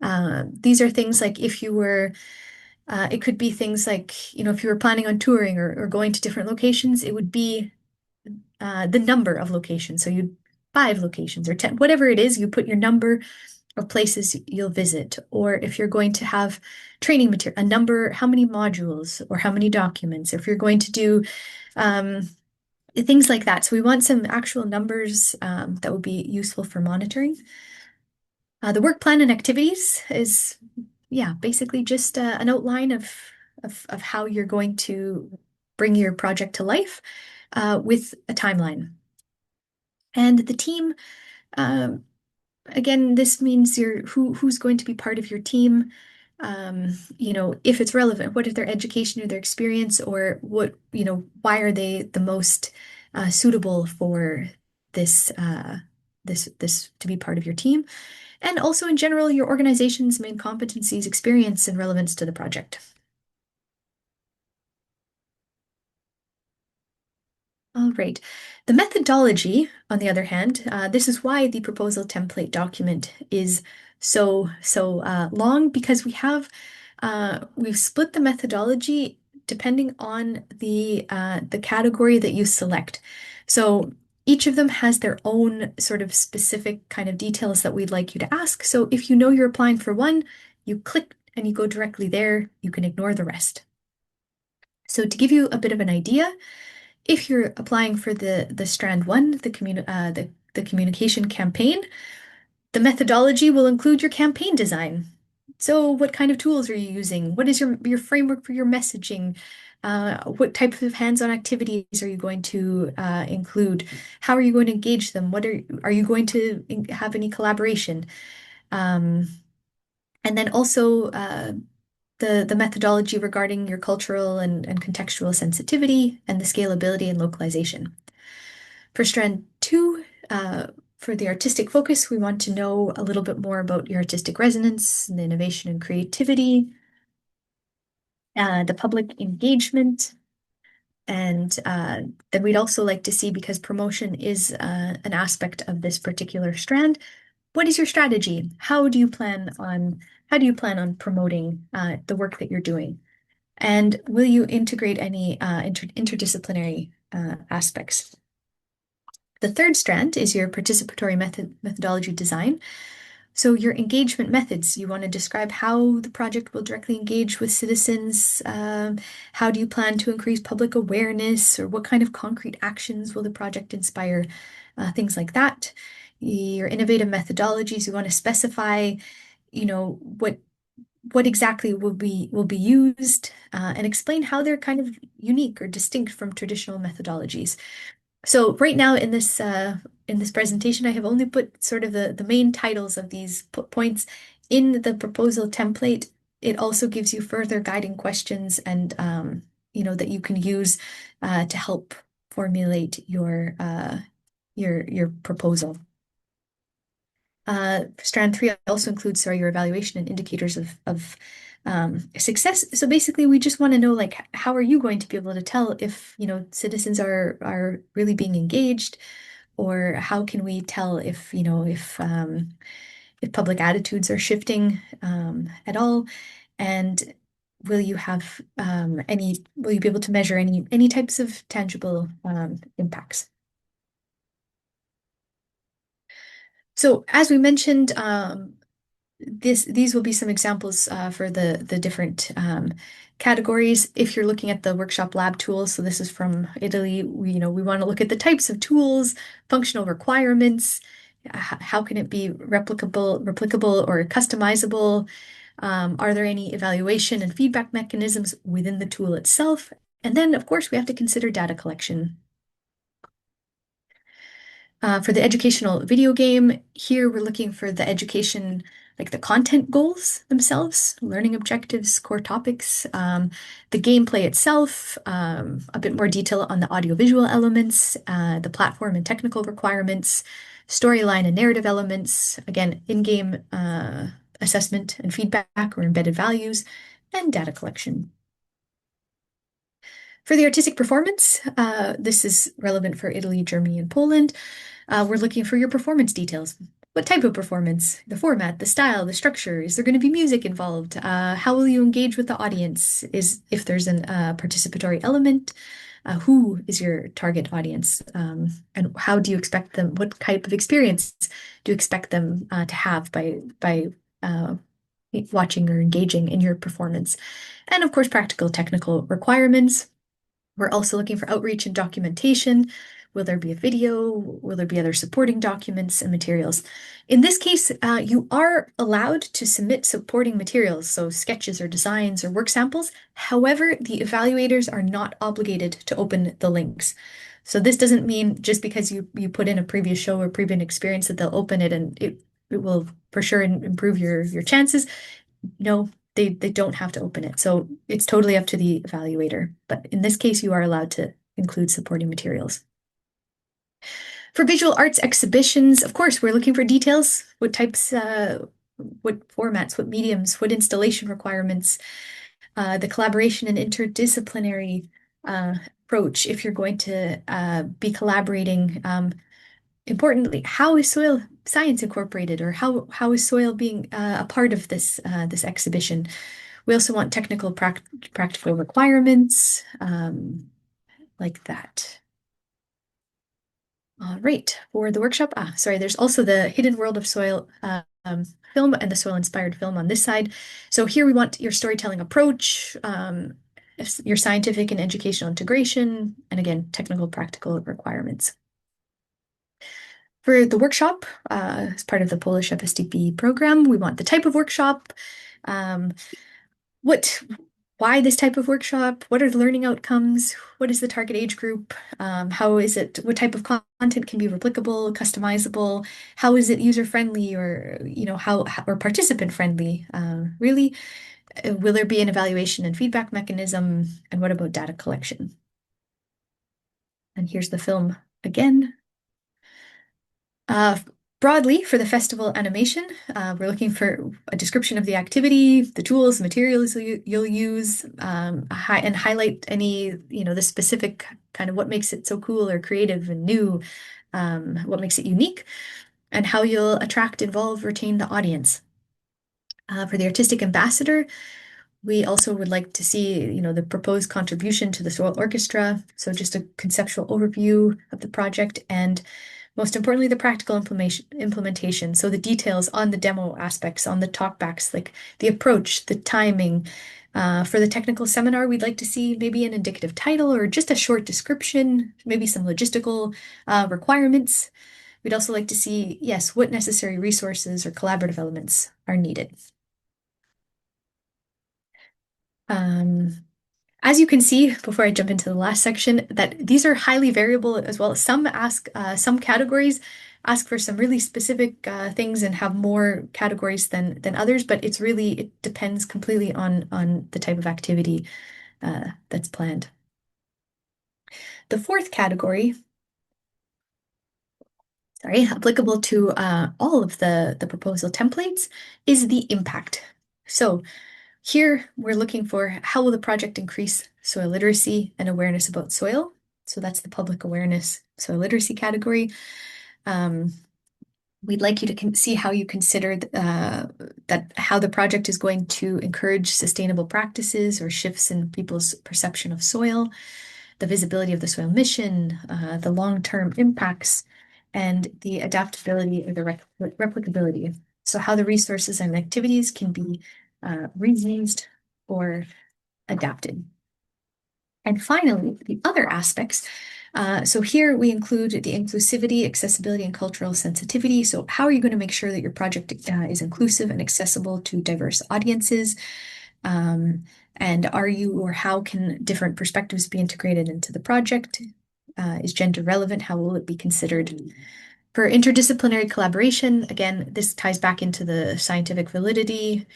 S1: These are things like if you were, it could be things like, if you were planning on touring or going to different locations, it would be the number of locations. So you 5 locations or 10, whatever it is, you put your number of places you'll visit. Or if you're going to have training material, a number, how many modules or how many documents, if you're going to do things like that. So we want some actual numbers that would be useful for monitoring. The work plan and activities is, basically just an outline of how you're going to bring your project to life with a timeline. And the team, again, this means who's going to be part of your team. If it's relevant, what is their education or their experience, or why are they the most suitable for this this to be part of your team? And also in general, your organization's main competencies, experience, and relevance to the project. All right. The methodology, on the other hand, this is why the proposal template document is so long, because we've split the methodology depending on the category that you select. So each of them has their own sort of specific kind of details that we'd like you to ask. So if you know you're applying for one, you click and you go directly there. You can ignore the rest. So to give you a bit of an idea, if you're applying for the Strand 1, the communication campaign, the methodology will include your campaign design. So what kind of tools are you using? What is your framework for your messaging? What type of hands-on activities are you going to include? How are you going to engage them? Are you going to have any collaboration? Um, and then also the methodology regarding your cultural and contextual sensitivity and the scalability and localization. For strand two, for the artistic focus, we want to know a little bit more about your artistic resonance, and the innovation and creativity, the public engagement, and then we'd also like to see, because promotion is an aspect of this particular strand, what is your strategy? How do you plan on promoting the work that you're doing? And will you integrate any interdisciplinary aspects? The third strand is your participatory methodology design. So your engagement methods, you want to describe how the project will directly engage with citizens. How do you plan to increase public awareness, or what kind of concrete actions will the project inspire? Things like that. Your innovative methodologies, you want to specify, what exactly will be used, and explain how they're kind of unique or distinct from traditional methodologies. So right now in this presentation, I have only put sort of the main titles of these points in the proposal template. It also gives you further guiding questions and that you can use to help formulate your proposal. Strand 3 also includes, your evaluation and indicators of success. So basically, we just want to know, like, how are you going to be able to tell if, citizens are really being engaged, or how can we tell if public attitudes are shifting at all, and will you be able to measure any types of tangible impacts? So as we mentioned, these will be some examples for the different categories. If you're looking at the workshop lab tools, so this is from Italy, we want to look at the types of tools, functional requirements, how can it be replicable or customizable? Are there any evaluation and feedback mechanisms within the tool itself? And then, of course, we have to consider data collection. For the educational video game, here we're looking for the education, like the content goals themselves, learning objectives, core topics, the gameplay itself, a bit more detail on the audiovisual elements, the platform and technical requirements, storyline and narrative elements, again, in-game assessment and feedback or embedded values, and data collection. For the artistic performance, this is relevant for Italy, Germany, and Poland. We're looking for your performance details. What type of performance? The format, the style, the structure. Is there going to be music involved? How will you engage with the audience? If there's an participatory element, who is your target audience? And how do you expect them? What type of experience do you expect them to have by watching or engaging in your performance? And of course, practical technical requirements. We're also looking for outreach and documentation. Will there be a video? Will there be other supporting documents and materials? In this case, you are allowed to submit supporting materials, so sketches or designs or work samples. However, the evaluators are not obligated to open the links. So this doesn't mean just because you put in a previous show or previous experience that they'll open it and it will for sure improve your chances. No, they don't have to open it. So it's totally up to the evaluator. But in this case, you are allowed to include supporting materials. For visual arts exhibitions, of course, we're looking for details. What types, what formats, what mediums, what installation requirements, the collaboration and interdisciplinary approach. If you're going to be collaborating, importantly, how is soil science incorporated, or how is soil being a part of this exhibition? We also want technical practical requirements like that. All right, for the workshop, there's also the Hidden World of Soil film and the soil-inspired film on this side. So here we want your storytelling approach, your scientific and educational integration, and again, technical practical requirements. For the workshop, as part of the Polish FSTP program, we want the type of workshop, why why this type of workshop? What are the learning outcomes? What is the target age group? How is it, what type of content can be replicable, customizable? How is it user friendly or, or participant friendly? Really, will there be an evaluation and feedback mechanism? And what about data collection? And here's the film again. Uh, Broadly, for the festival animation, we're looking for a description of the activity, the tools, the materials you'll use, and highlight any, the specific kind of what makes it so cool or creative and new, what makes it unique, and how you'll attract, involve, retain the audience. For the artistic ambassador, we also would like to see, the proposed contribution to the Soil Orchestra. So just a conceptual overview of the project and most importantly, the practical implementation. So the details on the demo aspects, on the talkbacks, like the approach, the timing. For the technical seminar, we'd like to see maybe an indicative title or just a short description, maybe some logistical requirements. We'd also like to see, yes, what necessary resources or collaborative elements are needed. Um, As you can see, before I jump into the last section, that these are highly variable as well. Some categories ask for some really specific things and have more categories than others, but it depends completely on the type of activity that's planned. The fourth category, sorry, applicable to all of the proposal templates, is the impact. So here, we're looking for how will the project increase soil literacy and awareness about soil? So that's the public awareness soil literacy category. We'd like you to see how you considered how the project is going to encourage sustainable practices or shifts in people's perception of soil, the visibility of the soil mission, the long-term impacts, and the adaptability or the replicability. So how the resources and activities can be reused or adapted. And finally, the other aspects. So here we include the inclusivity, accessibility, and cultural sensitivity. So how are you going to make sure that your project is inclusive and accessible to diverse audiences? And how can different perspectives be integrated into the project? Is gender relevant? How will it be considered? For interdisciplinary collaboration, again, this ties back into the scientific validity,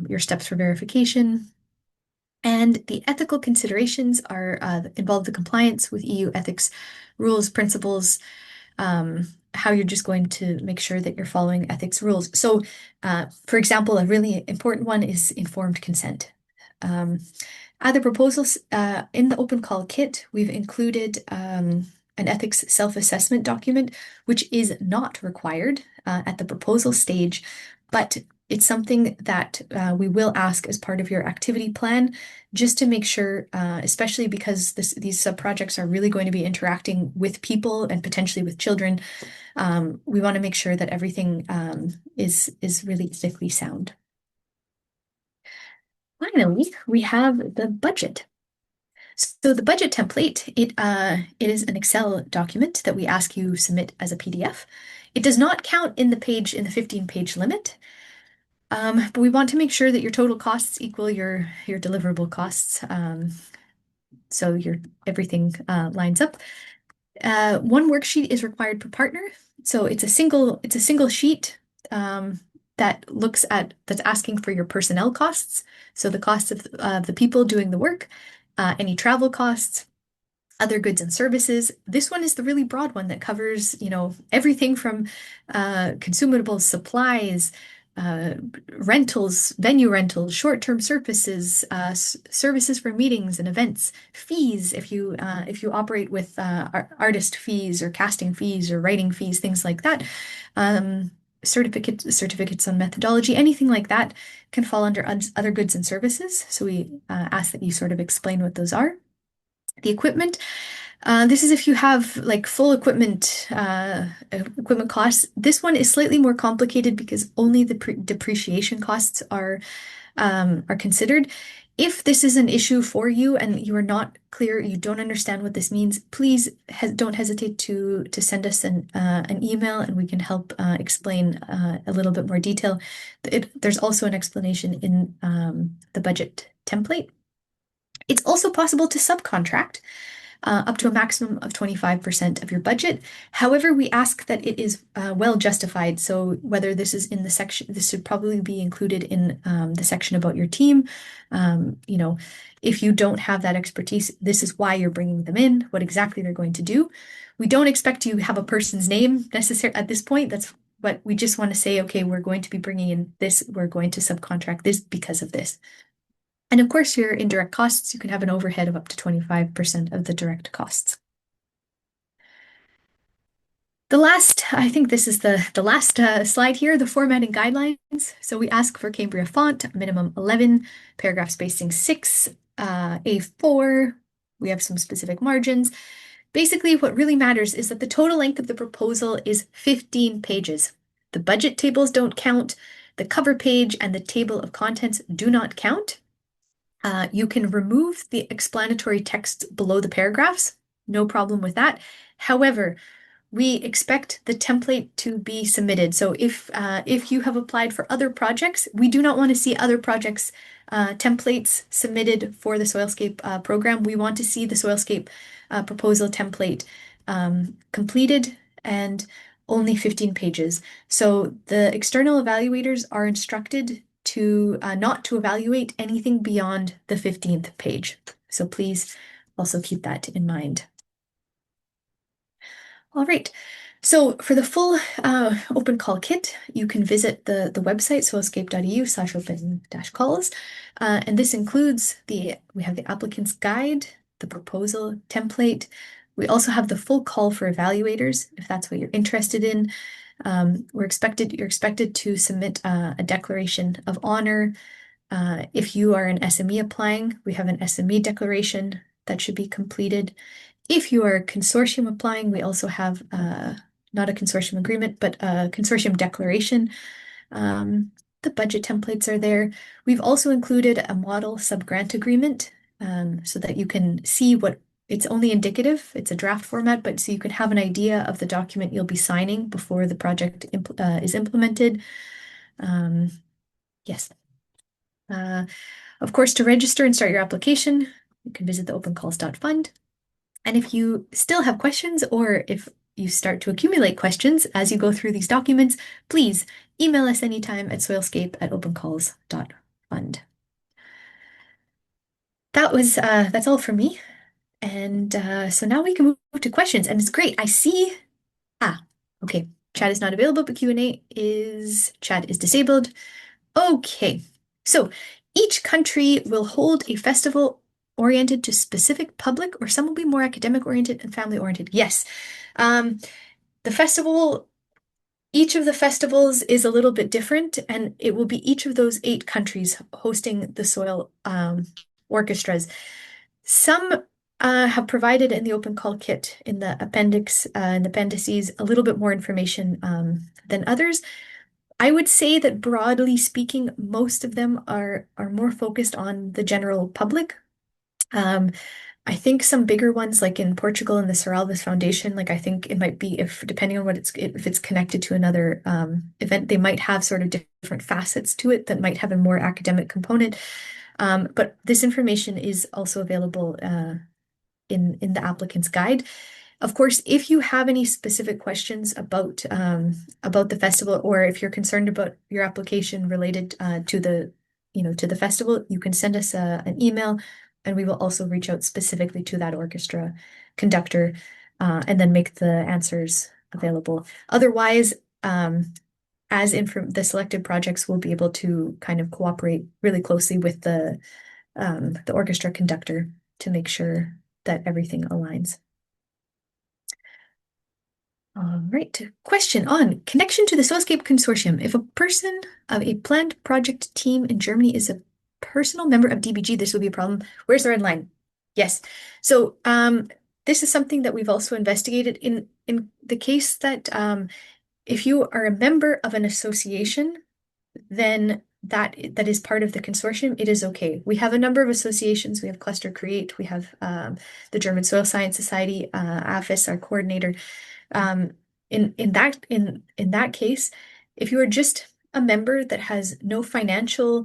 S1: your steps for verification. And the ethical considerations involve the compliance with EU ethics rules, principles, how you're just going to make sure that you're following ethics rules. So, for example, a really important one is informed consent. Other proposals in the open call kit, we've included an ethics self-assessment document, which is not required at the proposal stage, but it's something that we will ask as part of your activity plan, just to make sure, especially because these sub-projects are really going to be interacting with people and potentially with children. We want to make sure that everything is really ethically sound. Finally, we have the budget. So the budget template, it is an Excel document that we ask you submit as a PDF. It does not count in the 15-page limit, but we want to make sure that your total costs equal your deliverable costs, so everything lines up. One worksheet is required per partner, so it's a single sheet that's asking for your personnel costs, so the costs of the people doing the work, any travel costs, other goods and services. This one is the really broad one that covers, everything from consumables, supplies, rentals, venue rentals, short-term services, services for meetings and events, fees if you operate with artist fees or casting fees or writing fees, things like that. Certificates on methodology, anything like that can fall under other goods and services. So we ask that you sort of explain what those are. The equipment, this is if you have like full equipment costs. This one is slightly more complicated because only the depreciation costs are considered. If this is an issue for you and you are not clear, you don't understand what this means, please don't hesitate to send us an email and we can help explain a little bit more detail. There's also an explanation in the budget template. It's also possible to subcontract up to a maximum of 25% of your budget. However, we ask that it is well justified. So whether this is in the section, this should probably be included in the section about your team. You know, if you don't have that expertise, this is why you're bringing them in, what exactly they're going to do. We don't expect you to have a person's name necessary at this point. That's what we just want to say, okay, we're going to be bringing in this, we're going to subcontract this because of this. And of course, your indirect costs, you can have an overhead of up to 25% of the direct costs. I think this is the last slide here, the formatting guidelines. So we ask for Cambria font, minimum 11, paragraph spacing 6, A4. We have some specific margins. Basically, what really matters is that the total length of the proposal is 15 pages. The budget tables don't count. The cover page and the table of contents do not count. You can remove the explanatory text below the paragraphs. No problem with that. However, we expect the template to be submitted. So if you have applied for other projects, we do not want to see other projects templates submitted for the SOILSCAPE program. We want to see the SOILSCAPE proposal template completed and only 15 pages. So the external evaluators are instructed to not to evaluate anything beyond the 15th page. So please also keep that in mind. All right. So for the full open call kit, you can visit the website, soilscape.eu/open-calls. And this includes we have the applicant's guide, the proposal template. We also have the full call for evaluators, if that's what you're interested in. You're expected to submit a declaration of honor. If you are an SME applying, we have an SME declaration that should be completed. If you are a consortium applying, we also have not a consortium agreement, but a consortium declaration. The budget templates are there. We've also included a model sub-grant agreement so that you can see what it's only indicative. It's a draft format, but so you can have an idea of the document you'll be signing before the project is implemented. Yes. Of course, to register and start your application, you can visit the opencalls.fund. And if you still have questions, or if you start to accumulate questions as you go through these documents, please email us anytime at soilscape@opencalls.fund. That's all from me. And so now we can move to questions. And it's great. I see. Okay. Chat is not available, but chat is disabled. Okay. So each country will hold a festival oriented to specific public, or some will be more academic oriented and family oriented. Yes. Each of the festivals is a little bit different, and it will be each of those 8 countries hosting the soil orchestras. Some have provided in the open call kit in the appendix and appendices a little bit more information than others. I would say that broadly speaking, most of them are more focused on the general public. I think some bigger ones, like in Portugal and the Serralves Foundation, like I think it might be if depending on if it's connected to another event, they might have sort of different facets to it that might have a more academic component. But this information is also available in the applicant's guide. Of course, if you have any specific questions about the festival, or if you're concerned about your application related to the festival, you can send us an email, and we will also reach out specifically to that orchestra conductor and then make the answers available. Otherwise, the selected projects will be able to kind of cooperate really closely with the orchestra conductor to make sure that everything aligns. All right. Question on connection to the SOILSCAPE consortium. If a person of a planned project team in Germany is a personal member of DBG, this will be a problem. Where's the red line? Yes. So this is something that we've also investigated in the case that if you are a member of an association, then that is part of the consortium, it is okay. We have a number of associations. We have Cluster Create. We have the German Soil Science Society, AFIS, our coordinator. In that case, if you are just a member that has no financial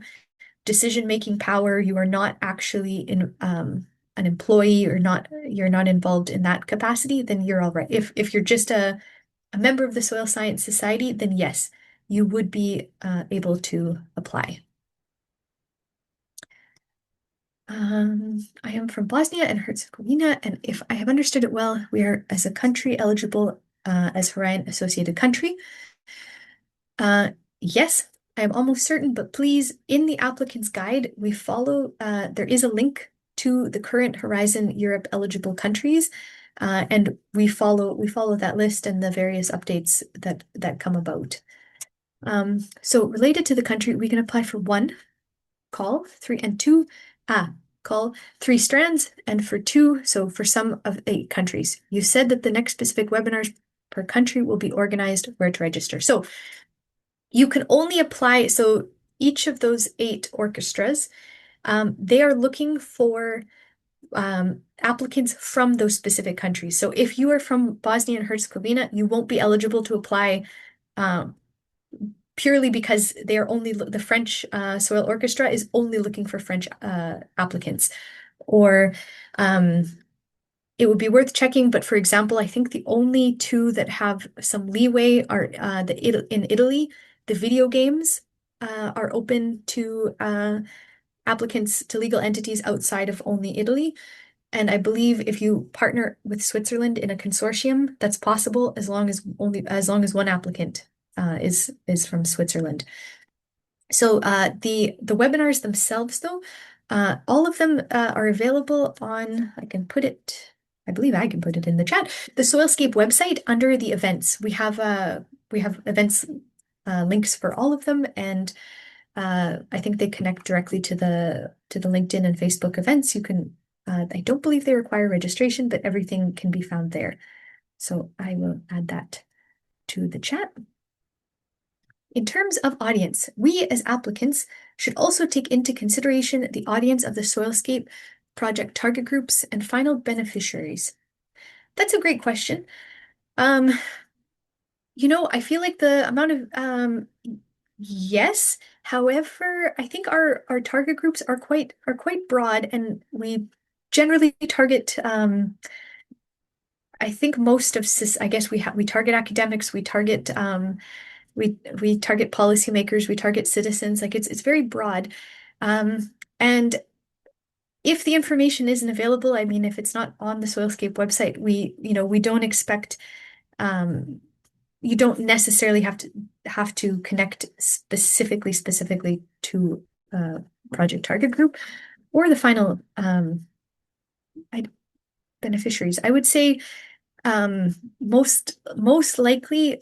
S1: decision-making power, you are not actually in an employee or you're not involved in that capacity, then you're all right. If you're just a member of the Soil Science Society, then yes, you would be able to apply. I am from Bosnia and Herzegovina, and if I have understood it well, we are as a country eligible as Hawaiian associated country. Yes, I am almost certain, but please, in the applicant's guide, we follow, there is a link to the current Horizon Europe eligible countries, and we follow that list and the various updates that come about. So related to the country, we can apply for one call, call, 3 strands, and for 2, so for some of 8 countries. You said that the next specific webinars per country will be organized where to register. So you can only apply, so each of those 8 orchestras, they are looking for applicants from those specific countries. So if you are from Bosnia and Herzegovina, you won't be eligible to apply purely because they are only the French Soil Orchestra is only looking for French applicants. Or it would be worth checking, but for example, I think the only 2 that have some leeway are in Italy, the video games are open to applicants to legal entities outside of only Italy. And I believe if you partner with Switzerland in a consortium, that's possible as long as one applicant is from Switzerland. So the webinars themselves, though, all of them are available on. I believe I can put it in the chat. The Soilscape website under the events. We have events links for all of them, and I think they connect directly to the LinkedIn and Facebook events. You can. I don't believe they require registration, but everything can be found there. So I will add that to the chat. In terms of audience, we as applicants should also take into consideration the audience of the Soilscape project target groups and final beneficiaries. That's a great question. I feel like the amount of yes. However, I think our target groups are quite broad, and we generally target I think most of I guess we target academics, we target we target policymakers, we target citizens. Like it's very broad. And if the information isn't available, I mean, if it's not on the Soilscape website, we don't expect you don't necessarily have to connect specifically to project target group or the final beneficiaries. I would say most likely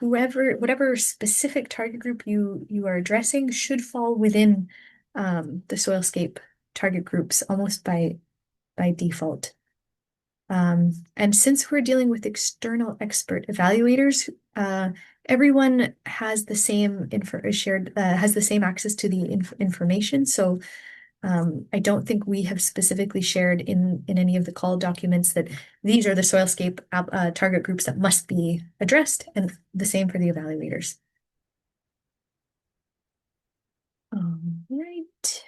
S1: whatever specific target group you are addressing should fall within the Soilscape target groups almost by default. And since we're dealing with external expert evaluators, everyone has the same has the same access to the information. So I don't think we have specifically shared in any of the call documents that these are the Soilscape target groups that must be addressed, and the same for the evaluators. Right.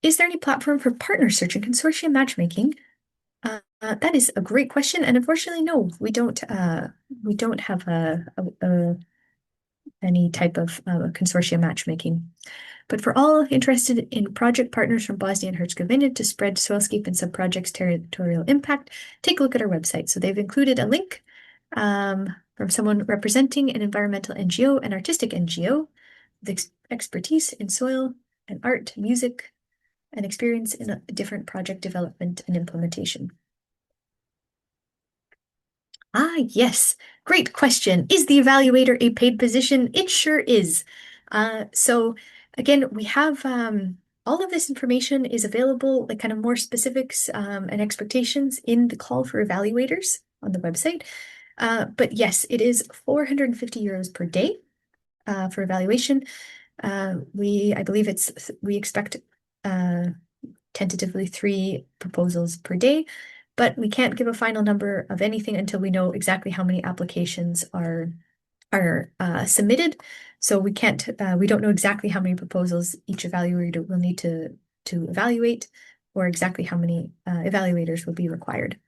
S1: Is there any platform for partner search and consortium matchmaking? That is a great question, and unfortunately, no, we don't have any type of consortium matchmaking. But for all interested in project partners from Bosnia and Herzegovina to spread Soilscape and sub-projects' territorial impact, take a look at our website. So they've included a link from someone representing an environmental NGO and artistic NGO with expertise in soil and art, music, and experience in a different project development and implementation. Yes. Great question. Is the evaluator a paid position? It sure is. So again, we have all of this information is available, like kind of more specifics and expectations in the call for evaluators on the website. But yes, it is 450 euros per day for evaluation. I believe we expect tentatively 3 proposals per day, but we can't give a final number of anything until we know exactly how many applications are are submitted. So we can't, we don't know exactly how many proposals each evaluator will need to evaluate, or exactly how many evaluators will be required.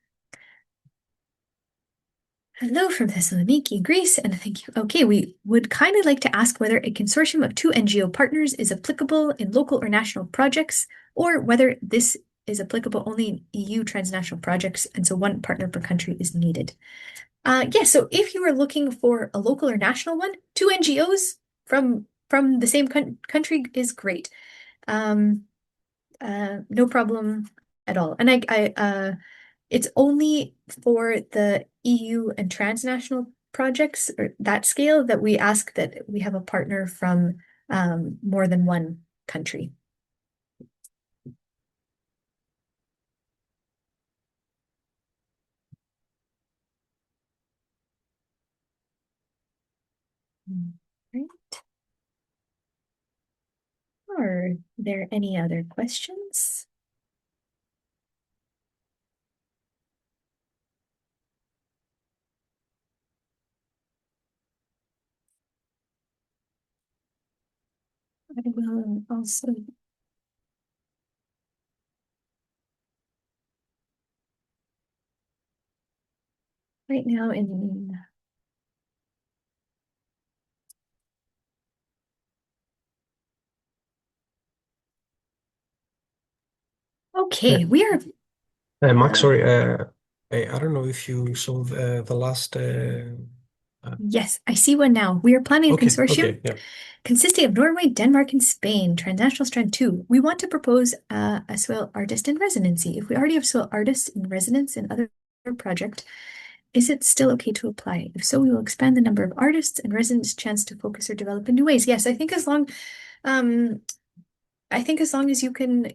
S1: Hello from Thessaloniki, Greece, and thank you. Okay, we would kindly like to ask whether a consortium of 2 NGO partners is applicable in local or national projects, or whether this is applicable only in EU transnational projects, and so 1 partner per country is needed. Yes, so if you are looking for a local or national one, 2 NGOs from the same country is great. No problem at all. And it's only for the EU and transnational projects or that scale that we ask that we have a partner from more than 1 country. Right. Are there any other questions? I will also right now in okay, we are
S2: Max, sorry, I don't know if you saw the last.
S1: yes, I see one now. We are planning a
S2: Okay,
S1: consortium
S2: yeah.
S1: consisting of Norway, Denmark, and Spain, transnational strand 2. We want to propose a soil artist in residency. If we already have soil artists in residence in other project, is it still okay to apply? If so, we will expand the number of artists and residents' chance to focus or develop in new ways. Yes, um, I think as long as you can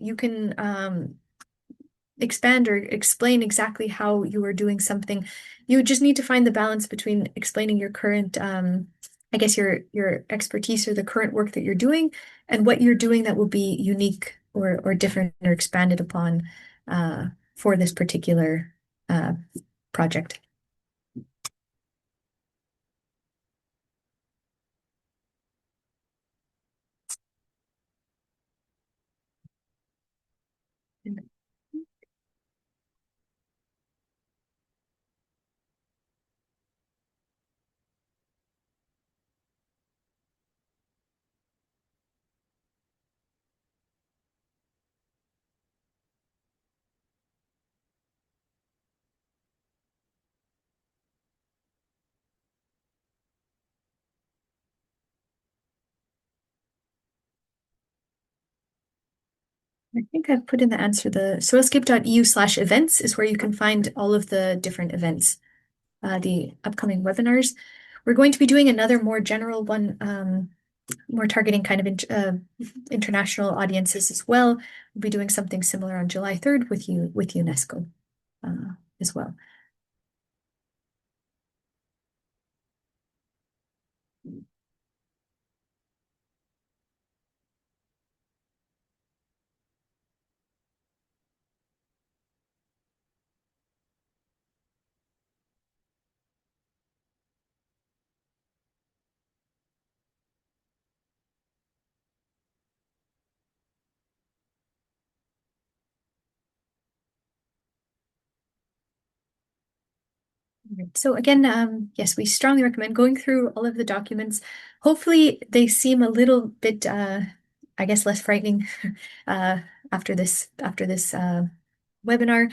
S1: expand or explain exactly how you are doing something. You just need to find the balance between explaining your current, I guess your expertise or the current work that you're doing, and what you're doing that will be unique or different or expanded upon for this particular project. I think I've put in the answer. The soilscape.eu/events is where you can find all of the different events, the upcoming webinars. We're going to be doing another more general one, more targeting kind of international audiences as well. We'll be doing something similar on July 3rd with UNESCO as well. So again, yes, we strongly recommend going through all of the documents. Hopefully they seem a little bit, I guess, less frightening uh, after this webinar.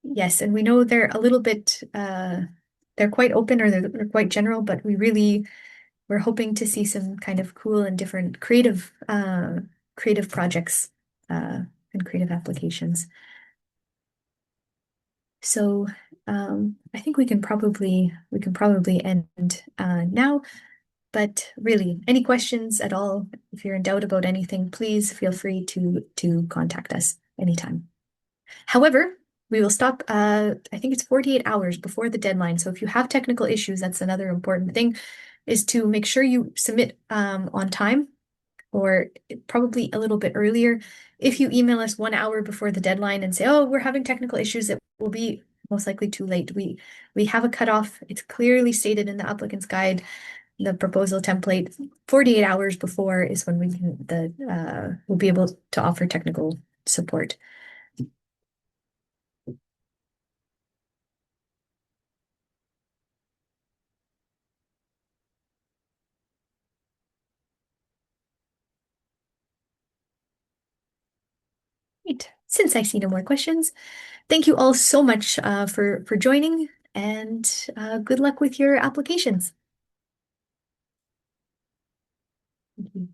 S1: Yes, and we know they're a little bit, they're quite open or they're quite general, but we're hoping to see some kind of cool and different creative projects and creative applications. So I think we can probably end now. But really, any questions at all, if you're in doubt about anything, please feel free to contact us anytime. However, we will stop, I think it's 48 hours before the deadline. So if you have technical issues, that's another important thing, is to make sure you submit on time, or probably a little bit earlier. If you email us 1 hour before the deadline and say, oh, we're having technical issues, it will be most likely too late. We have a cutoff. It's clearly stated in the applicant's guide, the proposal template. 48 hours before is when we'll be able to offer technical support. Great. Since I see no more questions, thank you all so much for joining, and good luck with your applications. Thank you.